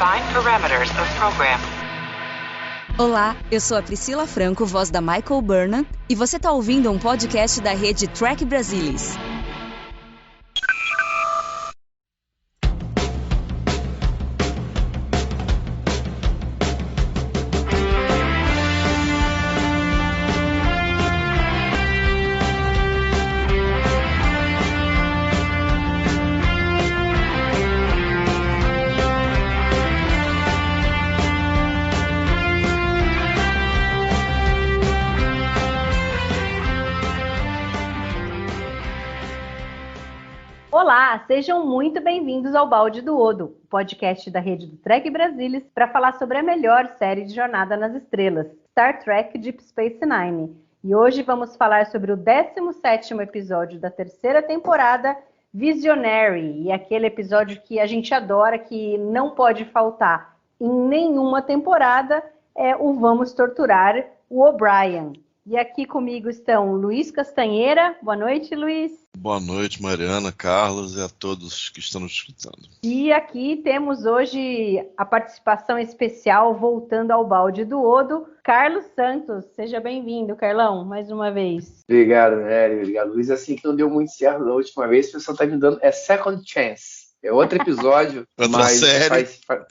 Define parameters of program. Olá, eu sou a Priscila Franco, voz da Michael Burnham, e você está ouvindo um podcast da rede Trek Brasilis. Olá, sejam muito bem-vindos ao Balde do Odo, podcast da rede do Trek Brasilis, para falar sobre a melhor série de Jornada nas Estrelas, Star Trek Deep Space Nine. E hoje vamos falar sobre o 17º episódio da terceira temporada, Visionary, e aquele episódio que a gente adora, que não pode faltar em nenhuma temporada, é o Vamos Torturar o O'Brien. E aqui comigo estão Luiz Castanheira. Boa noite, Luiz. Boa noite, Mariana, Carlos e a todos que estão nos escutando. E aqui temos hoje a participação especial, voltando ao Balde do Odo, Carlos Santos. Seja bem-vindo, Carlão, mais uma vez. Obrigado, Nery. Obrigado, Luiz. Assim que não deu muito certo da última vez, o pessoal está me dando second chance. É outro episódio, mas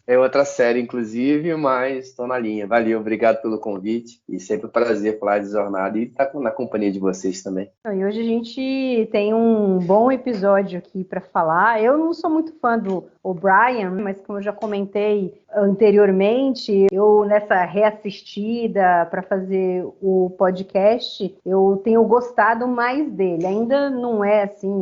é outra série, inclusive, mas estou na linha. Valeu, obrigado pelo convite e sempre um prazer falar de jornada e estar na companhia de vocês também. E hoje a gente tem um bom episódio aqui para falar. Eu não sou muito fã do O'Brien, mas como eu já comentei anteriormente, eu nessa reassistida para fazer o podcast, eu tenho gostado mais dele. Ainda não é assim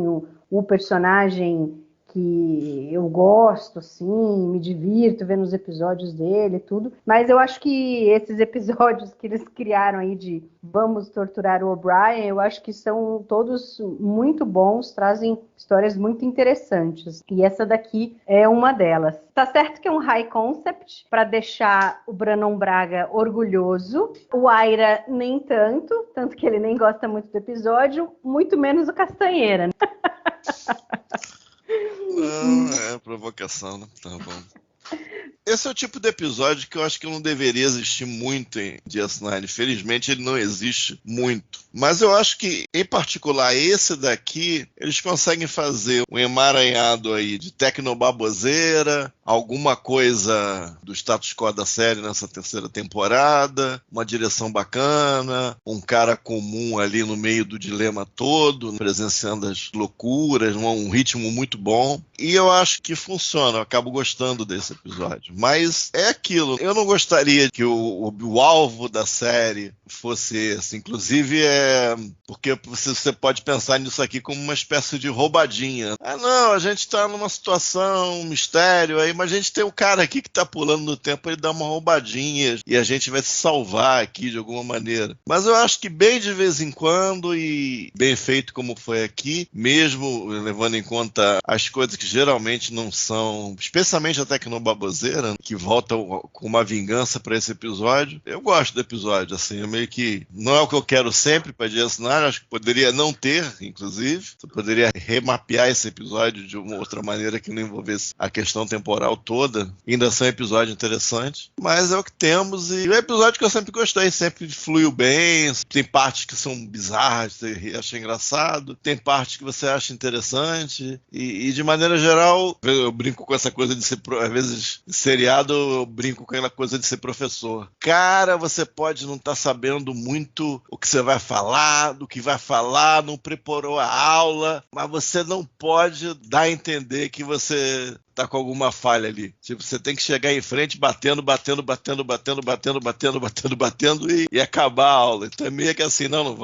o personagem que eu gosto, assim, me divirto vendo os episódios dele e tudo, mas eu acho que esses episódios que eles criaram aí de Vamos Torturar o O'Brien, eu acho que são todos muito bons, trazem histórias muito interessantes, e essa daqui é uma delas. Tá certo que é um high concept, para deixar o Brannon Braga orgulhoso, o Aira nem tanto que ele nem gosta muito do episódio, muito menos o Castanheira, né? Não, é provocação, né? Tá bom. Esse é o tipo de episódio que eu acho que não deveria existir muito em DS9. Felizmente ele não existe muito. Mas eu acho que, em particular, esse daqui, eles conseguem fazer um emaranhado aí de tecnobaboseira, alguma coisa do status quo da série nessa terceira temporada, uma direção bacana, um cara comum ali no meio do dilema todo, presenciando as loucuras, um ritmo muito bom. E eu acho que funciona, eu acabo gostando desse episódio. Mas é aquilo, eu não gostaria que o alvo da série fosse esse. Inclusive, porque você pode pensar nisso aqui como uma espécie de roubadinha. Ah, não, a gente tá numa situação, um mistério aí, mas a gente tem um cara aqui que tá pulando no tempo, ele dá uma roubadinha e a gente vai se salvar aqui de alguma maneira. Mas eu acho que bem de vez em quando e bem feito como foi aqui, mesmo levando em conta as coisas que geralmente não são, especialmente a tecnobaboseira, que volta com uma vingança para esse episódio. Eu gosto do episódio, assim, eu meio que não é o que eu quero sempre para DS9, acho que poderia não ter, inclusive. Você poderia remapear esse episódio de uma outra maneira que não envolvesse a questão temporal toda. Ainda são episódios interessantes, mas é o que temos e é um episódio que eu sempre gostei, sempre fluiu bem. Tem partes que são bizarras, você acha engraçado, tem partes que você acha interessante e de maneira geral, eu brinco com essa coisa de ser, às vezes, seriado, eu brinco com aquela coisa de ser professor. Cara, você pode não estar sabendo muito o que você vai falar, do que vai falar, não preparou a aula, mas você não pode dar a entender que você tá com alguma falha ali. Tipo, você tem que chegar em frente batendo e acabar a aula. Então é meio que assim, não,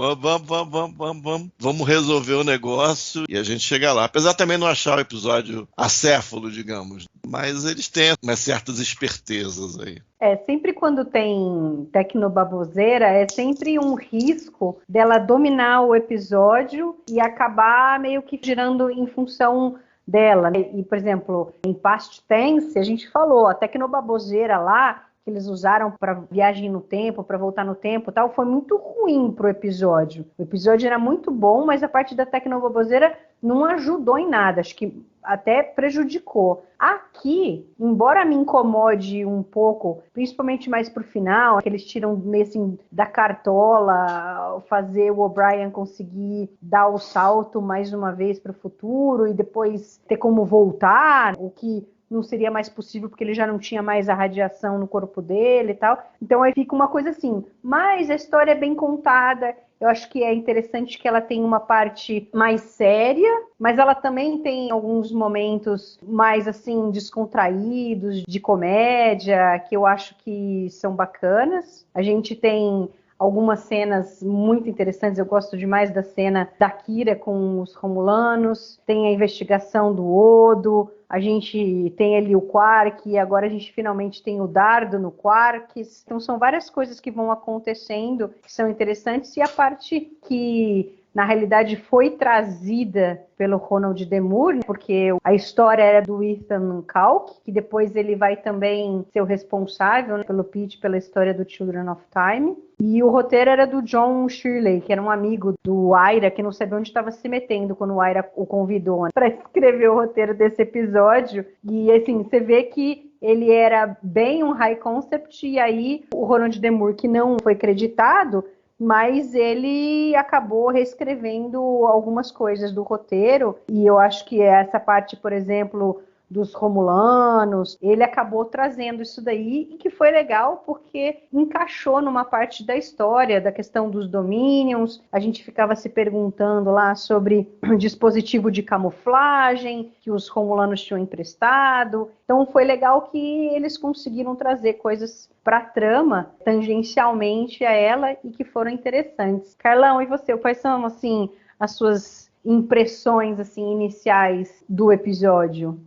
vamos resolver o negócio e a gente chega lá. Apesar também não achar o episódio acéfalo, digamos, mas eles têm umas certas espertezas aí. Sempre quando tem tecnobaboseira, é sempre um risco dela dominar o episódio e acabar meio que girando em função dela. E, por exemplo, em Past Tense, a gente falou, a tecnobaboseira lá, que eles usaram para viagem no tempo, para voltar no tempo, tal, foi muito ruim pro episódio. O episódio era muito bom, mas a parte da tecnobaboseira não ajudou em nada, acho que até prejudicou. Aqui, embora me incomode um pouco, principalmente mais pro final, que eles tiram assim, da cartola, fazer o O'Brien conseguir dar o salto mais uma vez para o futuro e depois ter como voltar, o que não seria mais possível porque ele já não tinha mais a radiação no corpo dele e tal. Então aí fica uma coisa assim, mas a história é bem contada. Eu acho que é interessante que ela tem uma parte mais séria, mas ela também tem alguns momentos mais assim descontraídos, de comédia, que eu acho que são bacanas. A gente tem algumas cenas muito interessantes. Eu gosto demais da cena da Kira com os Romulanos, tem a investigação do Odo, a gente tem ali o Quark, e agora a gente finalmente tem o Dardo no Quarks. Então são várias coisas que vão acontecendo que são interessantes, e a parte que na realidade foi trazida pelo Ronald D. Moore, porque a história era do Ethan Hawke, que depois ele vai também ser o responsável, né, pelo pitch, pela história do Children of Time. E o roteiro era do John Shirley, que era um amigo do Ira, que não sabia onde estava se metendo quando o Ira o convidou para escrever o roteiro desse episódio. E assim, você vê que ele era bem um high concept, e aí o Ronald D. Moore, que não foi creditado, mas ele acabou reescrevendo algumas coisas do roteiro, e eu acho que essa parte, por exemplo, dos Romulanos, ele acabou trazendo isso daí, e que foi legal porque encaixou numa parte da história, da questão dos Dominions. A gente ficava se perguntando lá sobre o dispositivo de camuflagem que os Romulanos tinham emprestado. Então foi legal que eles conseguiram trazer coisas para a trama, tangencialmente a ela, e que foram interessantes. Carlão, e você? Quais são, assim, as suas impressões assim iniciais do episódio?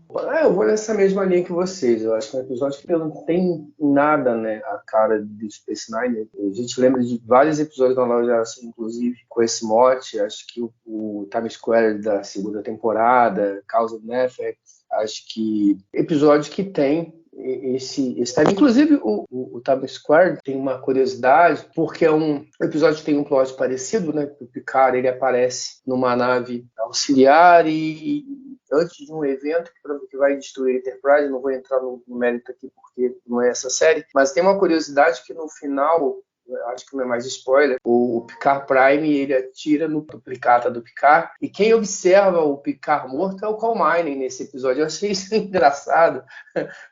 Eu vou nessa mesma linha que vocês. Eu acho que é um episódio que não tem nada, né, a cara do Space Nine. A gente lembra de vários episódios da nova geração, inclusive com esse mote. Acho que o Times Square da segunda temporada, Cause and Effect, acho que episódios que tem esse time. Inclusive o Times Square tem uma curiosidade, porque é um episódio que tem um plot parecido, né? O Picard, ele aparece numa nave auxiliar e antes de um evento que vai destruir a Enterprise. Não vou entrar no mérito aqui porque não é essa série, mas tem uma curiosidade que no final, acho que não é mais spoiler, o Picard Prime, ele atira no duplicata do Picard, e quem observa o Picard morto é o Cal Mining nesse episódio. Eu achei isso engraçado,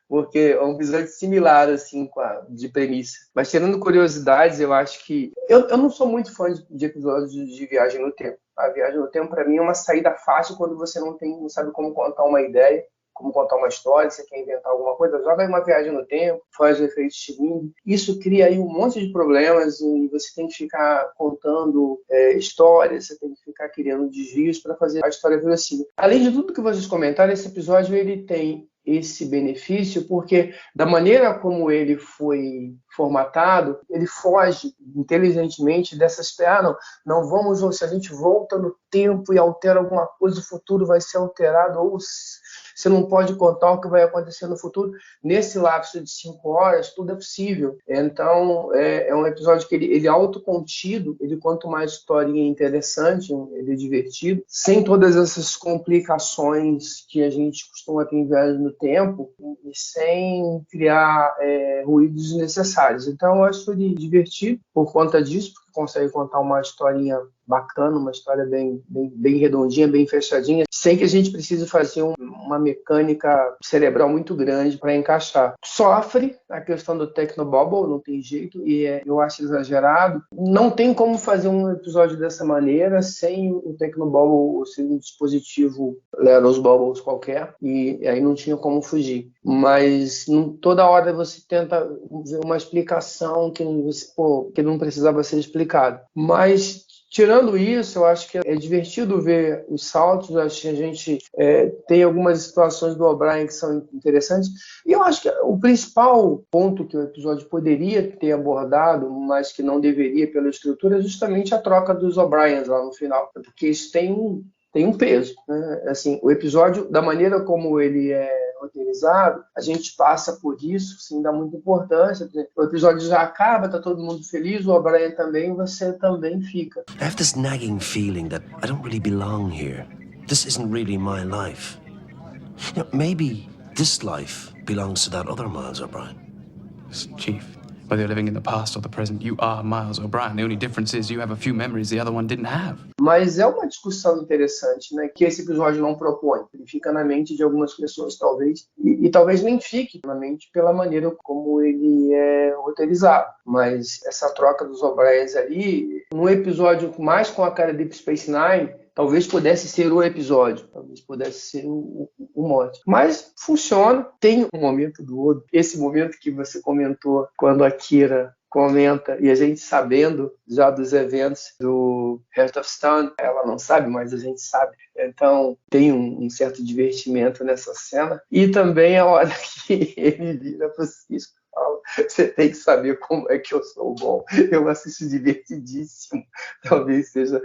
porque é um episódio similar, assim, de premissa. Mas tirando curiosidades, eu acho que... Eu não sou muito fã de episódios de viagem no tempo. A viagem no tempo, para mim, é uma saída fácil quando você não sabe como contar uma ideia, como contar uma história. Você quer inventar alguma coisa, joga aí uma viagem no tempo, faz o efeito Stirling. Isso cria aí um monte de problemas, e você tem que ficar contando histórias, você tem que ficar criando desvios para fazer a história verossímil. Além de tudo que vocês comentaram, esse episódio ele tem esse benefício porque, da maneira como ele foi formatado, ele foge inteligentemente dessas... não vamos, se a gente volta no tempo e altera alguma coisa, o futuro vai ser alterado, ou você não pode contar o que vai acontecer no futuro. Nesse lapso de 5 horas, tudo é possível. Então, é um episódio que ele é autocontido, ele conta uma historinha interessante, ele é divertido, sem todas essas complicações que a gente costuma ter em viagem no tempo, e sem criar ruídos desnecessários. Então, eu acho ele divertido por conta disso, porque consegue contar uma historinha bacana, uma história bem redondinha, bem fechadinha, sem que a gente precise fazer uma mecânica cerebral muito grande para encaixar. Sofre a questão do Technobabble, não tem jeito, e eu acho exagerado. Não tem como fazer um episódio dessa maneira sem o Technobabble ser um dispositivo Leros Bubbles qualquer, e aí não tinha como fugir. Mas toda hora você tenta ver uma explicação que não precisava ser explicado. Mas tirando isso, eu acho que é divertido ver os saltos. Eu acho que a gente tem algumas situações do O'Brien que são interessantes. E eu acho que o principal ponto que o episódio poderia ter abordado, mas que não deveria pela estrutura, é justamente a troca dos O'Briens lá no final. Porque isso tem tem um peso, né? Assim, o episódio, da maneira como ele é roteirizado, a gente passa por isso, sim, dá muita importância. O episódio já acaba, tá todo mundo feliz, o O'Brien também, você também fica. I have this nagging feeling that I don't really belong here. This isn't really my life. You know, maybe this life belongs to that other Miles O'Brien. Chief, whether you're living in the past or the present, you are Miles O'Brien. The only difference is you have a few memories the other one didn't have. Mas é uma discussão interessante, né, que esse episódio não propõe. Ele fica na mente de algumas pessoas, talvez, e talvez nem fique na mente pela maneira como ele é roteirizado. Mas essa troca dos O'Briens ali, num episódio mais com a cara de Deep Space Nine, talvez pudesse ser o episódio, talvez pudesse ser o mote. Mas funciona, tem um momento do outro. Esse momento que você comentou, quando a Kira comenta, e a gente sabendo já dos eventos do Heart of Stone, ela não sabe, mas a gente sabe. Então tem um certo divertimento nessa cena. E também a hora que ele vira para o Cisco e fala: você tem que saber como é que eu sou bom. Eu assisto divertidíssimo. Talvez seja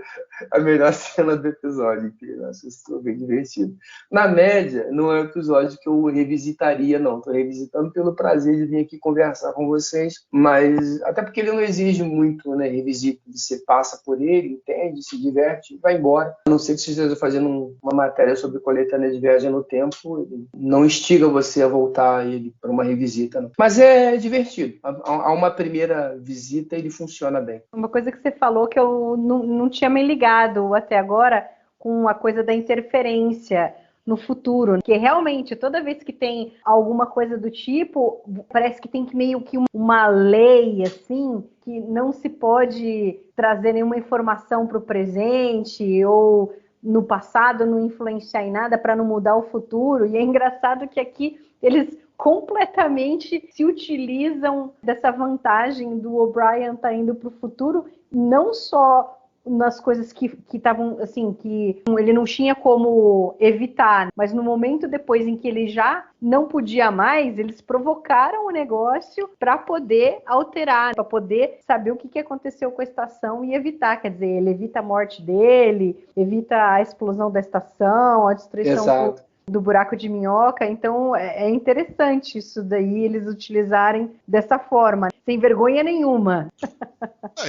a melhor cena do episódio, que eu acho isso bem divertido. Na média, não é um episódio que eu revisitaria, não. Estou revisitando pelo prazer de vir aqui conversar com vocês, mas até porque ele não exige muito, né, revisita. Você passa por ele, entende, se diverte e vai embora. A não ser que você esteja fazendo uma matéria sobre coletânea de viagem no tempo, ele não instiga você a voltar ele para uma revisita, não. Mas é divertido. A uma primeira visita ele funciona bem. Uma coisa que você falou que eu não tinha me ligado até agora, com a coisa da interferência no futuro, que realmente toda vez que tem alguma coisa do tipo, parece que tem meio que uma lei assim, que não se pode trazer nenhuma informação para o presente ou no passado não influenciar em nada para não mudar o futuro. E é engraçado que aqui eles completamente se utilizam dessa vantagem do O'Brien tá indo para o futuro, não só nas coisas que estavam, assim, que ele não tinha como evitar, mas no momento depois em que ele já não podia mais, eles provocaram o negócio para poder alterar, para poder saber o que aconteceu com a estação e evitar, quer dizer, ele evita a morte dele, evita a explosão da estação, a destruição do buraco de minhoca. Então é interessante isso daí, eles utilizarem dessa forma, sem vergonha nenhuma.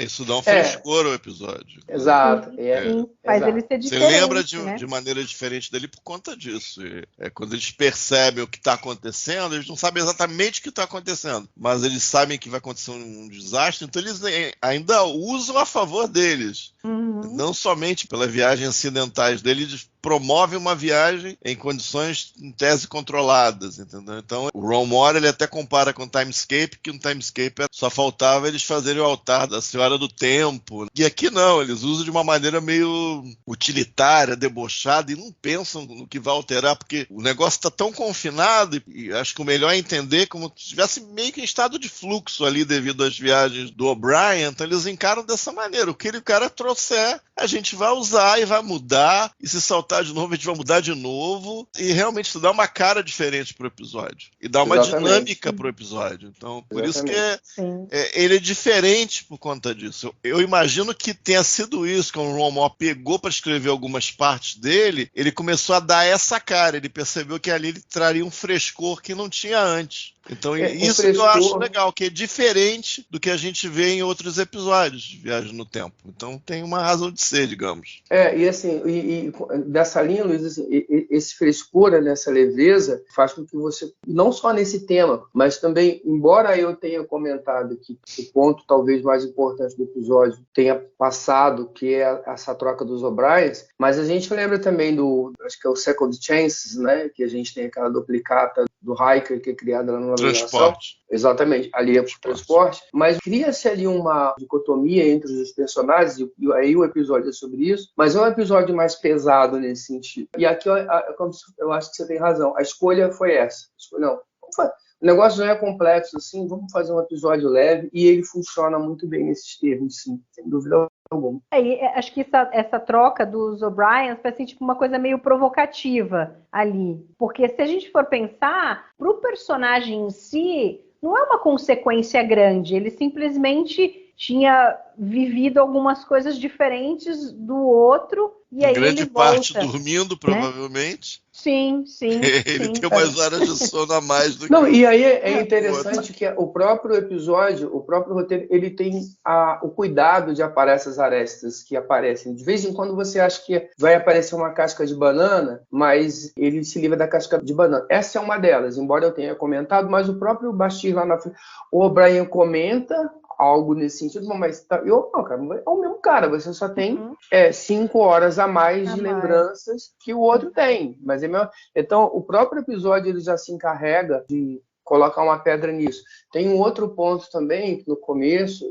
Isso dá um frescor ao episódio. Exato. Faz ele ser diferente. Você lembra né? de maneira diferente dele por conta disso. Quando eles percebem o que está acontecendo, eles não sabem exatamente o que está acontecendo, mas eles sabem que vai acontecer um desastre, então eles ainda usam a favor deles. Não somente pela viagem acidentais dele, eles promovem uma viagem em condições em tese controladas, entendeu? Então o Ron Moore ele até compara com o Timescape, que no Timescape só faltava eles fazerem o altar da Senhora do Tempo. E aqui não, eles usam de uma maneira meio utilitária, debochada, e não pensam no que vai alterar, porque o negócio está tão confinado, e acho que o melhor é entender como se estivesse meio que em estado de fluxo ali devido às viagens do O'Brien. Então eles encaram dessa maneira: o que o cara trouxer, a gente vai usar e vai mudar, e se saltar de novo, a gente vai mudar de novo, e realmente isso dá uma cara diferente pro episódio, e dá uma dinâmica pro episódio. Então, por isso que ele é diferente por conta disso. Eu imagino que tenha sido isso, que o Ron Moore pegou para escrever algumas partes dele, ele começou a dar essa cara, ele percebeu que ali ele traria um frescor que não tinha antes. Então, isso que eu acho legal, que é diferente do que a gente vê em outros episódios de Viagem no Tempo. Então, tem uma razão de ser, digamos. E assim, dessa linha, Luiz, assim, esse frescor, nessa leveza, faz com que você, não só nesse tema, mas também, embora eu tenha comentado que o ponto talvez mais importante do episódio tenha passado, que é essa troca dos O'Briens, mas a gente lembra também acho que é o Second Chances, né, que a gente tem aquela duplicata do Riker, que é criada lá no Transporte. Exatamente, ali é o transporte, mas cria-se ali uma dicotomia entre os personagens, e aí o episódio é sobre isso, mas é um episódio mais pesado nesse sentido. E aqui eu acho que você tem razão, a escolha foi essa. Não, o negócio não é complexo assim, vamos fazer um episódio leve, e ele funciona muito bem nesses termos, sim, sem dúvida alguma. Acho que essa troca dos O'Briens vai ser tipo uma coisa meio provocativa ali, porque se a gente for pensar, para o personagem em si, não é uma consequência grande, ele simplesmente tinha vivido algumas coisas diferentes do outro E aí grande ele parte volta, dormindo, provavelmente. Sim. Ele tem umas horas de sono a mais do que... Não, e aí é interessante que o próprio episódio, o próprio roteiro, ele tem o cuidado de aparecer as arestas que aparecem. De vez em quando você acha que vai aparecer uma casca de banana, mas ele se livra da casca de banana. Essa é uma delas, embora eu tenha comentado, mas o próprio Bashir lá na frente, o O'Brien comenta algo nesse sentido, mas eu não, cara, é o mesmo cara, você só tem 5 horas a mais de lembranças que o outro tem, mas é mesmo. Então o próprio episódio ele já se encarrega de colocar uma pedra nisso. Tem um outro ponto também, que no começo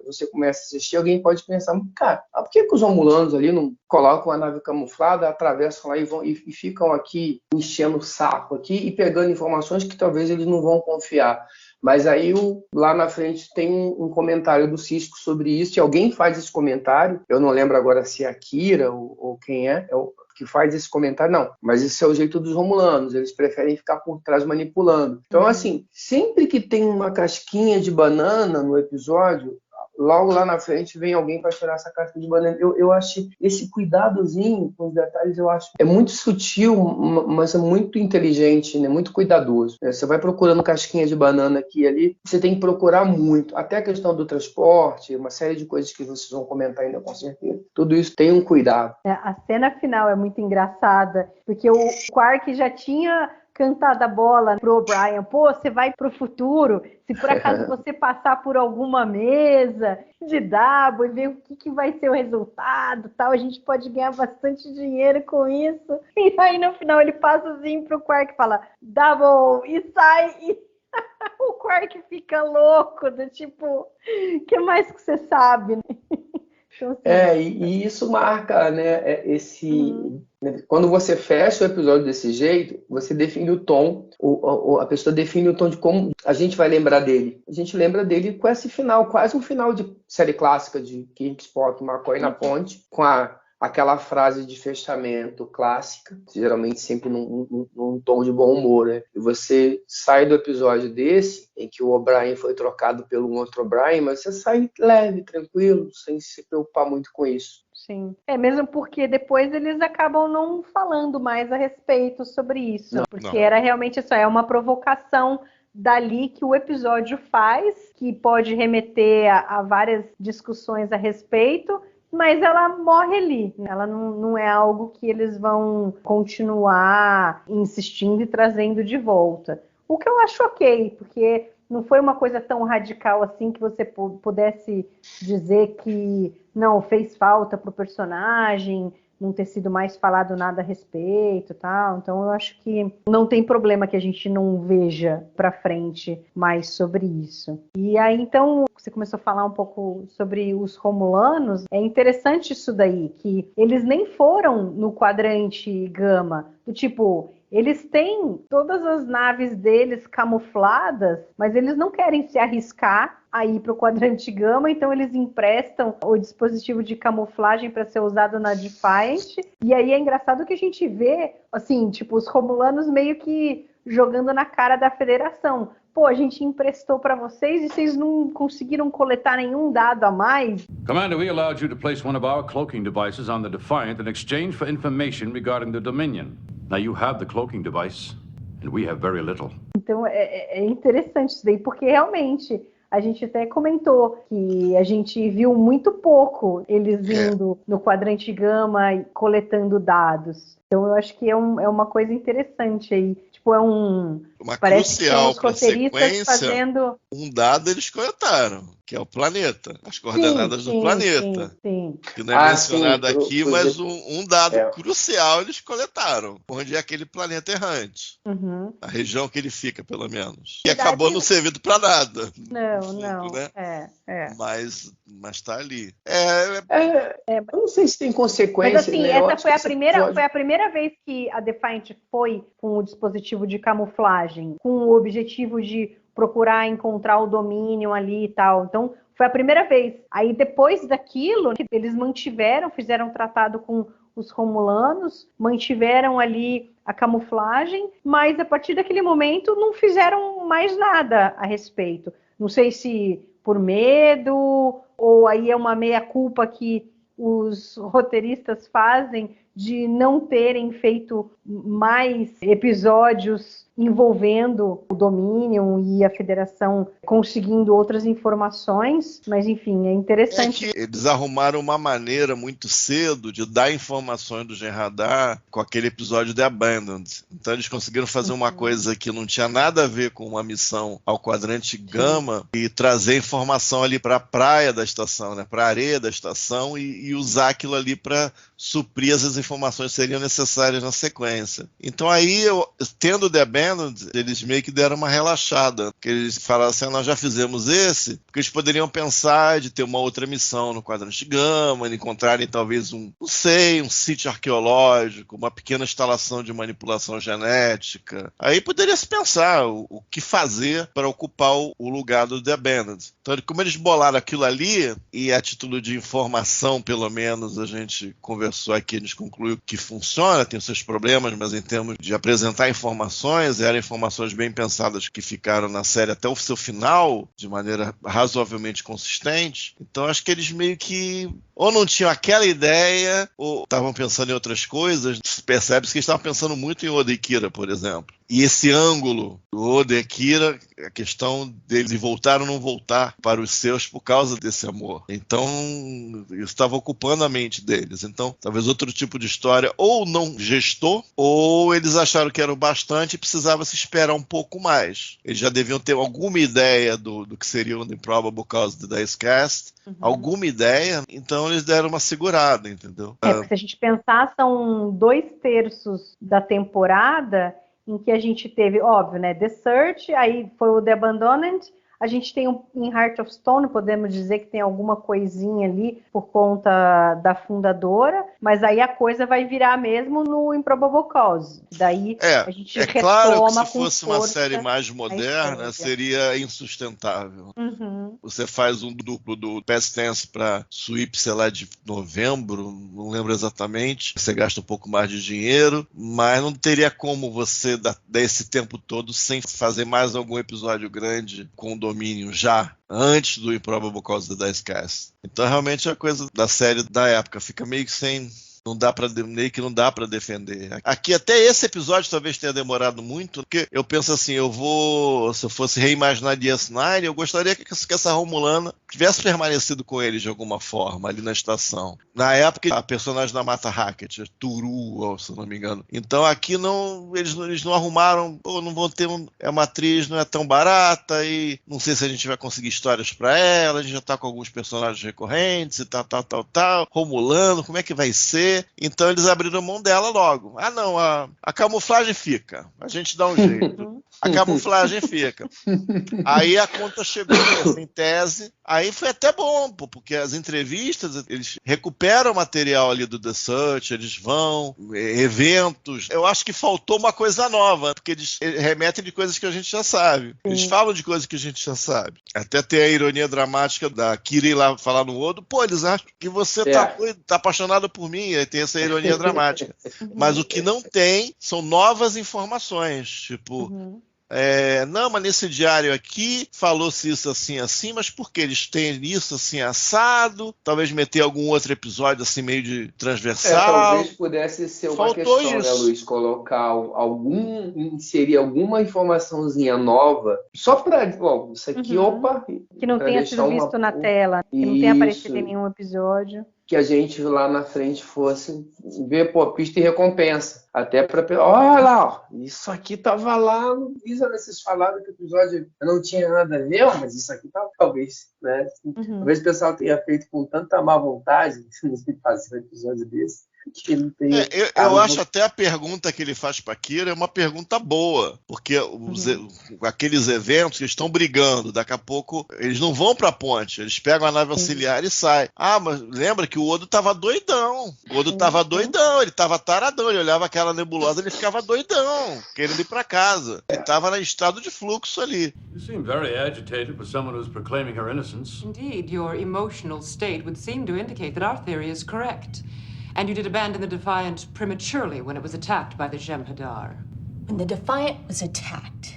você começa a assistir, alguém pode pensar, cara, por que os romulanos ali não colocam a nave camuflada, atravessam lá e ficam aqui enchendo o saco aqui e pegando informações que talvez eles não vão confiar? Mas aí lá na frente tem um comentário do Sisko sobre isso, e alguém faz esse comentário, eu não lembro agora se é a Kira ou quem é o que faz esse comentário, não. Mas esse é o jeito dos romulanos, eles preferem ficar por trás manipulando. Então, assim, sempre que tem uma casquinha de banana no episódio, logo lá na frente vem alguém para tirar essa casca de banana. Eu acho esse cuidadozinho com os detalhes, eu acho é muito sutil, mas é muito inteligente, né? Muito cuidadoso. Você vai procurando casquinha de banana aqui e ali, você tem que procurar muito. Até a questão do transporte, uma série de coisas que vocês vão comentar ainda com certeza. Tudo isso tem um cuidado. A cena final é muito engraçada, porque o Quark já tinha cantado a bola pro O'Brien, pô, você vai pro futuro, se por acaso você passar por alguma mesa de dabo e ver o que vai ser o resultado, tal, a gente pode ganhar bastante dinheiro com isso. E aí no final ele passa assim pro Quark e fala, double, e sai, e o Quark fica louco, do tipo, o que mais que você sabe, né? Então, assim, e isso marca, né, quando você fecha o episódio desse jeito, você define o tom, a pessoa define o tom de como a gente vai lembrar dele. A gente lembra dele com esse final, quase um final de série clássica de Kirk, Spock, McCoy na ponte, com aquela frase de fechamento clássica, geralmente sempre num tom de bom humor, né? E você sai do episódio desse, em que o O'Brien foi trocado pelo outro O'Brien, mas você sai leve, tranquilo, sem se preocupar muito com isso. Sim. Mesmo porque depois eles acabam não falando mais a respeito sobre isso, porque era realmente isso, é uma provocação dali que o episódio faz, que pode remeter a várias discussões a respeito, mas ela morre ali. Ela não é algo que eles vão continuar insistindo e trazendo de volta. O que eu acho ok, porque não foi uma coisa tão radical assim que você pudesse dizer que não fez falta pro personagem, não ter sido mais falado nada a respeito, tal. Então eu acho que não tem problema que a gente não veja para frente mais sobre isso. E aí então você começou a falar um pouco sobre os romulanos. É interessante isso daí, que eles nem foram no quadrante gama, do tipo, eles têm todas as naves deles camufladas, mas eles não querem se arriscar a ir para o quadrante gama, então eles emprestam o dispositivo de camuflagem para ser usado na Defiant. E aí é engraçado que a gente vê, assim, tipo, os romulanos meio que jogando na cara da Federação. Pô, a gente emprestou para vocês e vocês não conseguiram coletar nenhum dado a mais. Commander, we allowed you to place one of our cloaking devices on the Defiant in exchange for information regarding the Dominion. Now you have the cloaking device, and we have very little. Então é interessante isso daí, porque realmente a gente até comentou que a gente viu muito pouco eles indo no quadrante gama e coletando dados. Então eu acho que é uma coisa interessante aí. Tipo, uma crucial para a sequência, fazendo um dado eles coletaram, que é o planeta, as coordenadas do planeta. Sim. Que não é mencionado aqui, mas um dado crucial eles coletaram, onde é aquele planeta errante. Uhum. A região que ele fica, pelo menos. E acabou não servindo para nada. Não. Né? Mas tá ali. Eu não sei se tem consequência. Mas assim, essa foi a primeira vez que a Defiant foi com o dispositivo de camuflagem, com o objetivo de procurar encontrar o domínio ali e tal. Então, foi a primeira vez. Aí, depois daquilo, eles fizeram tratado com os romulanos, mantiveram ali a camuflagem, mas a partir daquele momento não fizeram mais nada a respeito. Não sei se por medo, ou aí é uma meia-culpa que os roteiristas fazem de não terem feito mais episódios envolvendo o Dominion e a Federação conseguindo outras informações, mas enfim, é interessante. É que eles arrumaram uma maneira muito cedo de dar informações do Gen Radar com aquele episódio The Abandoned. Então eles conseguiram fazer uma coisa que não tinha nada a ver com uma missão ao quadrante Gama e trazer informação ali para a praia da estação, né, para a areia da estação e usar aquilo ali para suprir as informações que seriam necessárias na sequência. Então aí, tendo The Abandoned, eles meio que deram uma relaxada, porque eles falaram assim, nós já fizemos esse, porque eles poderiam pensar de ter uma outra missão no quadrante Gama, encontrarem talvez um sítio arqueológico, uma pequena instalação de manipulação genética. Aí poderia se pensar o que fazer para ocupar o lugar do The Abandoned. Então, como eles bolaram aquilo ali, e a título de informação, pelo menos, a gente conversou aqui, a gente concluiu que funciona, tem os seus problemas, mas em termos de apresentar informações, eram informações bem pensadas que ficaram na série até o seu final, de maneira razoavelmente consistente. Então acho que eles meio que ou não tinham aquela ideia, ou estavam pensando em outras coisas. Percebe-se que eles estavam pensando muito em Oda e Kira, por exemplo. E esse ângulo do Oda e Kira, a questão deles voltar ou não voltar para os seus por causa desse amor. Então, isso estava ocupando a mente deles. Então, talvez outro tipo de história ou não gestou, ou eles acharam que era o bastante e precisava se esperar um pouco mais. Eles já deviam ter alguma ideia do que seria o Improbable Cause of the Dice Cast, alguma ideia, então eles deram uma segurada, entendeu? Porque se a gente pensar, são 2/3 da temporada em que a gente teve, óbvio, né, The Search, aí foi o The Abandoned, a gente tem em Heart of Stone, podemos dizer que tem alguma coisinha ali por conta da fundadora, mas aí a coisa vai virar mesmo no Improbable Cause. Daí a gente claro que se fosse uma série mais moderna, seria insustentável. Você faz um duplo do Past Tense para Sweep, sei lá, de novembro, não lembro exatamente, você gasta um pouco mais de dinheiro, mas não teria como você dar esse tempo todo sem fazer mais algum episódio grande com o Domínio já antes do Improbable Cause of the Dice Cast. Então realmente a coisa da série da época fica meio que sem... Não dá para defender. Aqui até esse episódio talvez tenha demorado muito, porque eu penso assim, se eu fosse reimaginar DS9, eu gostaria que essa Romulana tivesse permanecido com eles de alguma forma ali na estação. Na época, a personagem da Mata Hackett, Turu, se não me engano. Então aqui eles não arrumaram, não vão ter uma atriz, não é tão barata, e não sei se a gente vai conseguir histórias para ela, a gente já tá com alguns personagens recorrentes e tal. Romulano, como é que vai ser? Então eles abriram mão dela logo. Ah, não, a camuflagem fica. A gente dá um jeito. A camuflagem fica. Aí a conta chegou em tese. Aí foi até bom, porque as entrevistas, eles recuperam o material ali do The Search, eles vão, eventos. Eu acho que faltou uma coisa nova, porque eles remetem de coisas que a gente já sabe. Eles falam de coisas que a gente já sabe. Até tem a ironia dramática da Kira ir lá falar no Odo, eles acham que você tá apaixonado por mim, aí tem essa ironia dramática. Mas o que não tem são novas informações, tipo... não, mas nesse diário aqui falou-se isso assim, mas por que eles têm isso assim assado? Talvez meter algum outro episódio assim meio de transversal. Talvez pudesse ser uma questão, né, Luiz? Colocar inserir alguma informaçãozinha nova, só para, isso aqui, que não tenha sido visto na tela, que não tenha aparecido em nenhum episódio. Que a gente lá na frente fosse ver, pista e recompensa. Até para... Olha lá, isso aqui tava lá, não precisa vocês falaram que o episódio não tinha nada a ver, mas isso aqui tava, talvez, né? Talvez o pessoal tenha feito com tanta má vontade de fazer um episódio desse. Eu acho até a pergunta que ele faz para Kira é uma pergunta boa, porque aqueles eventos que estão brigando, daqui a pouco eles não vão para a ponte, eles pegam a nave auxiliar e saem. Mas lembra que o Odo tava doidão. Ele tava taradão, ele olhava aquela nebulosa, ele ficava doidão, querendo ir para casa. Ele tava em estado de fluxo ali. You seem very agitated for someone who's proclaiming her innocence. Indeed, your emotional state would seem to indicate that our theory is correct. And you did abandon the Defiant prematurely when it was attacked by the Jem'Hadar. When the Defiant was attacked,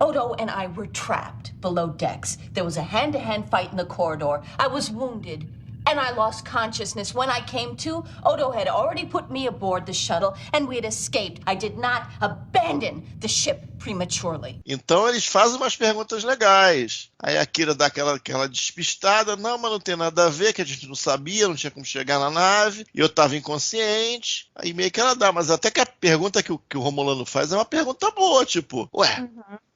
Odo and I were trapped below decks. There was a hand-to-hand fight in the corridor. I was wounded. and I lost consciousness. When I came to, Odo had already put me aboard the shuttle, and we had escaped. I did not abandon the ship prematurely. Então eles fazem umas perguntas legais. Aí a Kira dá aquela despistada. Não, mas não tem nada a ver, que a gente não sabia, não tinha como chegar na nave. E eu tava inconsciente. Aí meio que ela dá. Mas até que a pergunta que o Romulano faz é uma pergunta boa, tipo... Ué,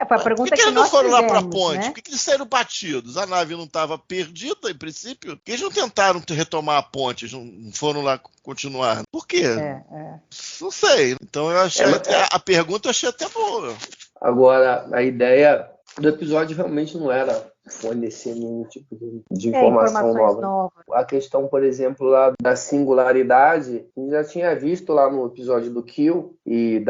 foi a pergunta por que eles não foram lá pra ponte? Né? Por que eles saíram batidos? A nave não estava perdida, em princípio? Por que eles não tentaram retomar a ponte? Eles não foram lá continuar? Por quê? Não sei. Então eu achei a pergunta eu achei até boa. Agora, a ideia do episódio realmente não era fornecer nenhum tipo de informação nova. A questão, por exemplo, lá da singularidade, a gente já tinha visto lá no episódio do Kill, e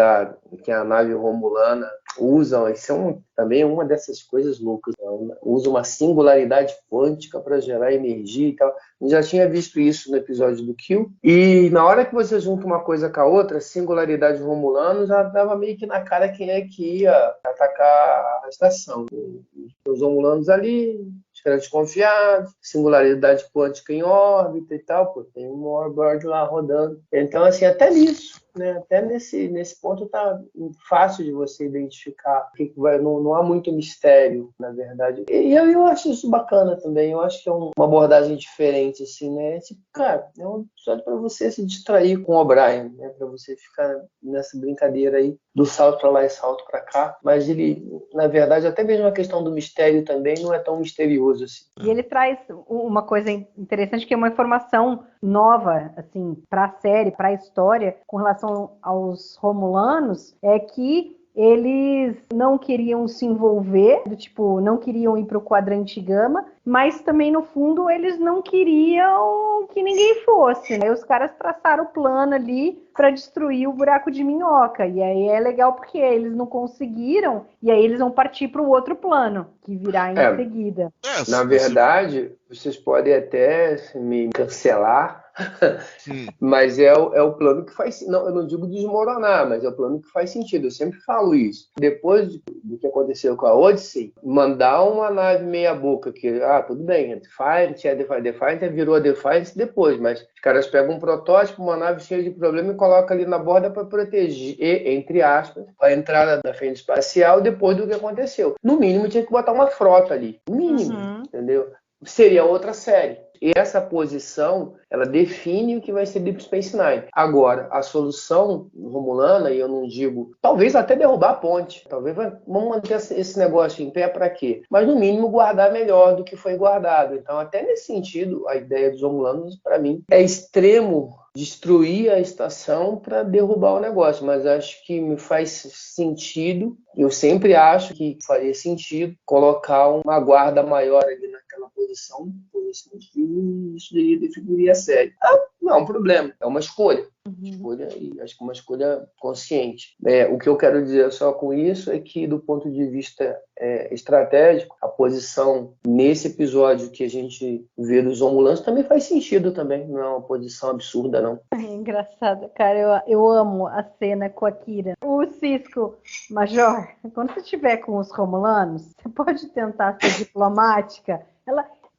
que a nave romulana usa, isso também é uma dessas coisas loucas, né? Usa uma singularidade quântica para gerar energia e tal. A gente já tinha visto isso no episódio do Kill, e na hora que você junta uma coisa com a outra, a singularidade romulana já dava meio que na cara quem é que ia atacar a estação. Os romulanos ali, os caras desconfiados, singularidade quântica em órbita e tal, pô, tem um Warbird lá rodando. Então, assim, até nisso, né? Até nesse ponto tá fácil de você identificar que não há muito mistério, na verdade. E eu acho isso bacana também, eu acho que é uma abordagem diferente, assim, né? Tipo, cara, é um episódio para você se distrair com o O'Brien, né? Para você ficar nessa brincadeira aí do salto para lá e salto para cá, mas ele, na verdade, até mesmo a questão do mistério também não é tão misterioso assim. E ele traz uma coisa interessante, que é uma informação nova, assim, para a série, para a história, com relação aos romulanos, é que eles não queriam se envolver, não queriam ir para o quadrante gama, mas também, no fundo, eles não queriam que ninguém fosse, né? Os caras traçaram o plano ali para destruir o buraco de minhoca, e aí é legal porque eles não conseguiram, e aí eles vão partir para o outro plano, que virá em seguida. Na verdade, vocês podem até me cancelar, mas é o plano que faz... Não, eu não digo desmoronar, mas é o plano que faz sentido. Eu sempre falo isso. Depois do que aconteceu com a Odyssey, mandar uma nave meia boca, que, tudo bem, Defiant virou a Defiant depois, mas os caras pegam um protótipo, uma nave cheia de problema e colocam ali na borda para proteger, entre aspas, a entrada da frente espacial depois do que aconteceu. No mínimo, tinha que botar uma frota ali. No mínimo, entendeu? Seria outra série. E essa posição, ela define o que vai ser Deep Space Nine. Agora, a solução romulana, e eu não digo, talvez até derrubar a ponte, talvez vamos manter esse negócio em pé para quê? Mas, no mínimo, guardar melhor do que foi guardado. Então, até nesse sentido, a ideia dos romulanos, para mim, é extremo destruir a estação para derrubar o negócio, mas acho que me faz sentido, eu sempre acho que faria sentido colocar uma guarda maior ali naquela posição, por esse motivo, isso definiria a série. Não é um problema, é uma escolha. Escolha, e acho que uma escolha consciente. O que eu quero dizer só com isso é que, do ponto de vista estratégico, a posição nesse episódio que a gente vê dos romulanos também faz sentido também, não é uma posição absurda, não. É engraçado, cara, eu amo a cena com a Kira. O Cisco, Major, quando você estiver com os romulanos, você pode tentar ser diplomática?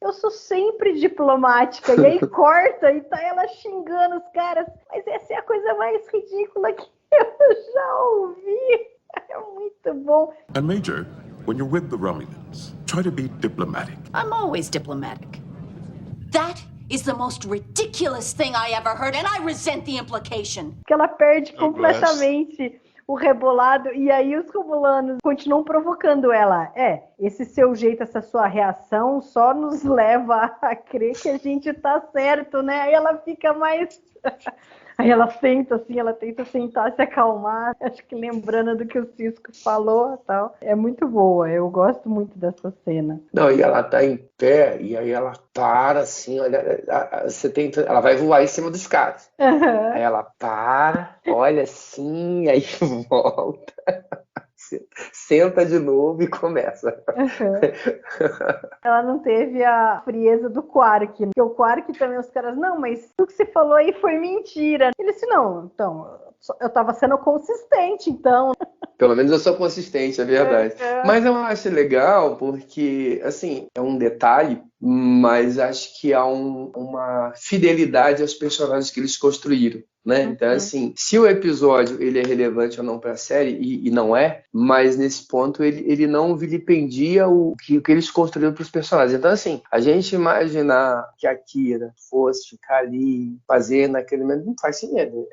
Eu sou sempre diplomática, e aí corta e tá ela xingando os caras, mas essa é a coisa mais ridícula que eu já ouvi. É muito bom. And Major, when you're with the Romulans, try to be diplomatic. I'm always diplomatic. That is the most ridiculous thing I ever heard, and I resent the implication. Que ela perde completamente o rebolado, e aí os romulanos continuam provocando ela. Esse seu jeito, essa sua reação só nos leva a crer que a gente tá certo, né? Aí ela fica mais... Aí ela senta assim, ela tenta sentar, se acalmar, acho que lembrando do que o Cisco falou e tal. É muito boa, eu gosto muito dessa cena. Não, e ela tá em pé, e aí ela para assim, olha, ela vai voar em cima dos caras. Aí ela para, olha assim, aí volta. Senta de novo e começa. Ela não teve a frieza do Quark, porque o Quark também, os caras, não, mas tudo que você falou aí foi mentira. Ele disse, não, então, eu tava sendo consistente, então. Pelo menos eu sou consistente, é verdade. Mas eu acho legal porque, assim, é um detalhe, mas acho que há uma fidelidade aos personagens que eles construíram, né? Então, assim, se o episódio ele é relevante ou não para a série, e não é, mas nesse ponto ele não vilipendia o que eles construíram para os personagens. Então, assim, a gente imaginar que a Kira fosse ficar ali fazendo aquele momento, não faz sentido.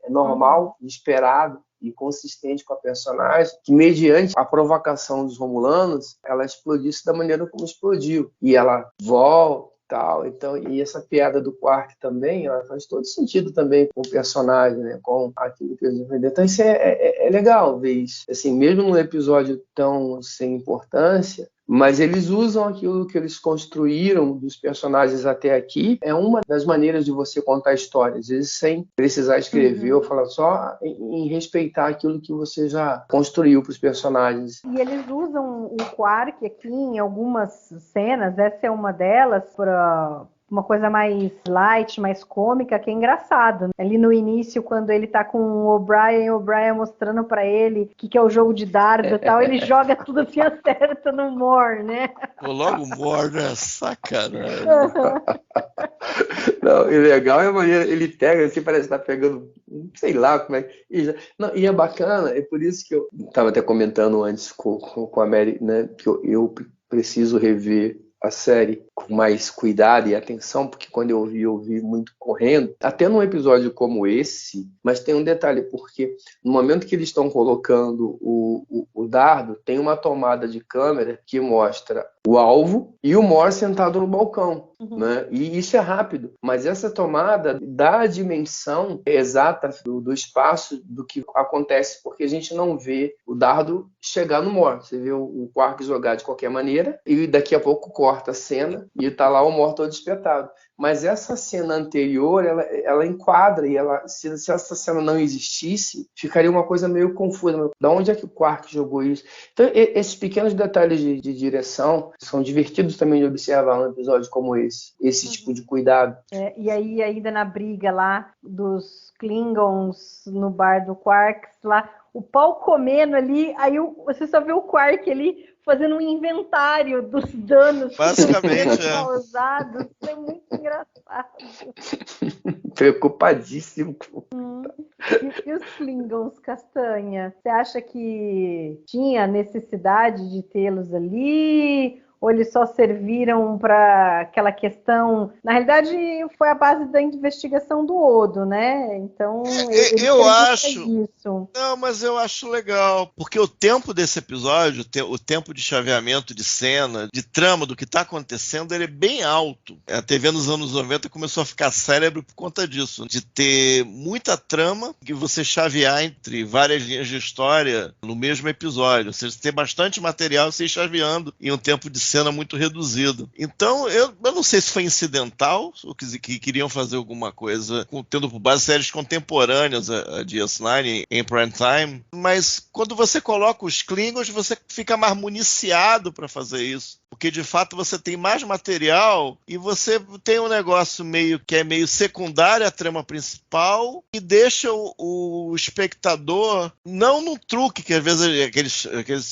É normal, esperado e consistente com a personagem, que mediante a provocação dos Romulanos, ela explodisse da maneira como explodiu. E ela volta, tal. Então, e essa piada do Quark também, ela faz todo sentido também com o personagem, né? Com aquilo que eles aprenderam. Então, isso é legal ver isso. Assim, mesmo num episódio tão sem importância, mas eles usam aquilo que eles construíram dos personagens até aqui. É uma das maneiras de você contar histórias, às vezes sem precisar escrever ou falar, só em respeitar aquilo que você já construiu para os personagens. E eles usam o Quark aqui em algumas cenas, essa é uma delas, para uma coisa mais light, mais cômica, que é engraçado. Ali no início, quando ele tá com o O'Brien mostrando pra ele o que é o jogo de dardo e tal, ele joga tudo assim, acerta no Mor, né? Logo o Mor, né? Sacanagem. Não, e legal é a maneira, ele pega, assim, parece que tá pegando, sei lá como é. E é bacana, é por isso que eu tava até comentando antes com a Mary, né, que eu preciso rever a série com mais cuidado e atenção, porque quando eu vi muito correndo, até num episódio como esse, mas tem um detalhe, porque no momento que eles estão colocando o dardo, tem uma tomada de câmera que mostra o alvo e o Mor sentado no balcão, né? E isso é rápido, mas essa tomada dá a dimensão exata do espaço do que acontece, porque a gente não vê o dardo chegar no Mor. Você vê o Quark jogar de qualquer maneira e daqui a pouco corta a cena e tá lá o Mor todo espetado. Mas essa cena anterior, ela enquadra, e se essa cena não existisse, ficaria uma coisa meio confusa. Da onde é que o Quark jogou isso? Então, esses pequenos detalhes de direção são divertidos também de observar num episódio como esse tipo de cuidado. E aí, ainda na briga lá dos Klingons no bar do Quark, lá, o pau comendo ali, aí você só vê o Quark ali fazendo um inventário dos danos basicamente causados. É muito engraçado. Preocupadíssimo. E os Klingons, Castanha? Você acha que tinha necessidade de tê-los ali? Ou eles só serviram para aquela questão? Na realidade, foi a base da investigação do Odo, né? Então, eu acho isso. Não, mas eu acho legal, porque o tempo desse episódio, o tempo de chaveamento de cena, de trama do que está acontecendo, ele é bem alto. A TV nos anos 90 começou a ficar cérebro por conta disso, de ter muita trama que você chavear entre várias linhas de história no mesmo episódio. Ou seja, ter bastante material se chaveando em um tempo de cena muito reduzido. Então, eu não sei se foi incidental, ou que queriam fazer alguma coisa tendo por base séries contemporâneas a DS9 em prime time, mas quando você coloca os Klingons, você fica mais municiado para fazer isso. Porque, de fato, você tem mais material e você tem um negócio que é meio secundário à trama principal e deixa o espectador, não num truque, que às vezes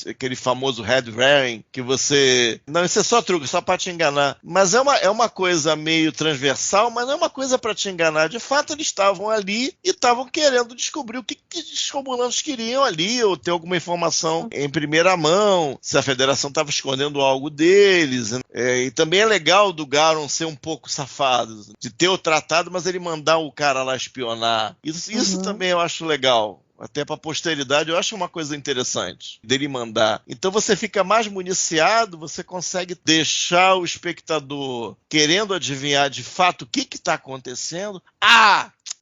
aquele famoso head wearing, que você... Não, isso é só truque, só para te enganar. Mas é uma coisa meio transversal, mas não é uma coisa para te enganar. De fato, eles estavam ali e estavam querendo descobrir o que os Romulanos queriam ali, ou ter alguma informação em primeira mão, se a Federação estava escondendo algo deles. E também é legal do Garon ser um pouco safado, de ter o tratado, mas ele mandar o cara lá espionar. Isso também eu acho legal. Até para a posteridade, eu acho uma coisa interessante dele mandar. Então você fica mais municiado, você consegue deixar o espectador querendo adivinhar de fato o que está acontecendo.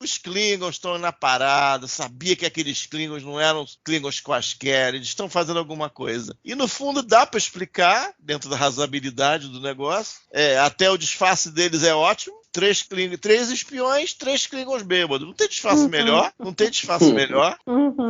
Os Klingons estão na parada, sabia que aqueles Klingons não eram Klingons quaisquer, eles estão fazendo alguma coisa. E no fundo dá para explicar, dentro da razoabilidade do negócio, até o disfarce deles é ótimo, 3 espiões, 3 Klingons bêbados. Não tem disfarce melhor. Não tem disfarce melhor.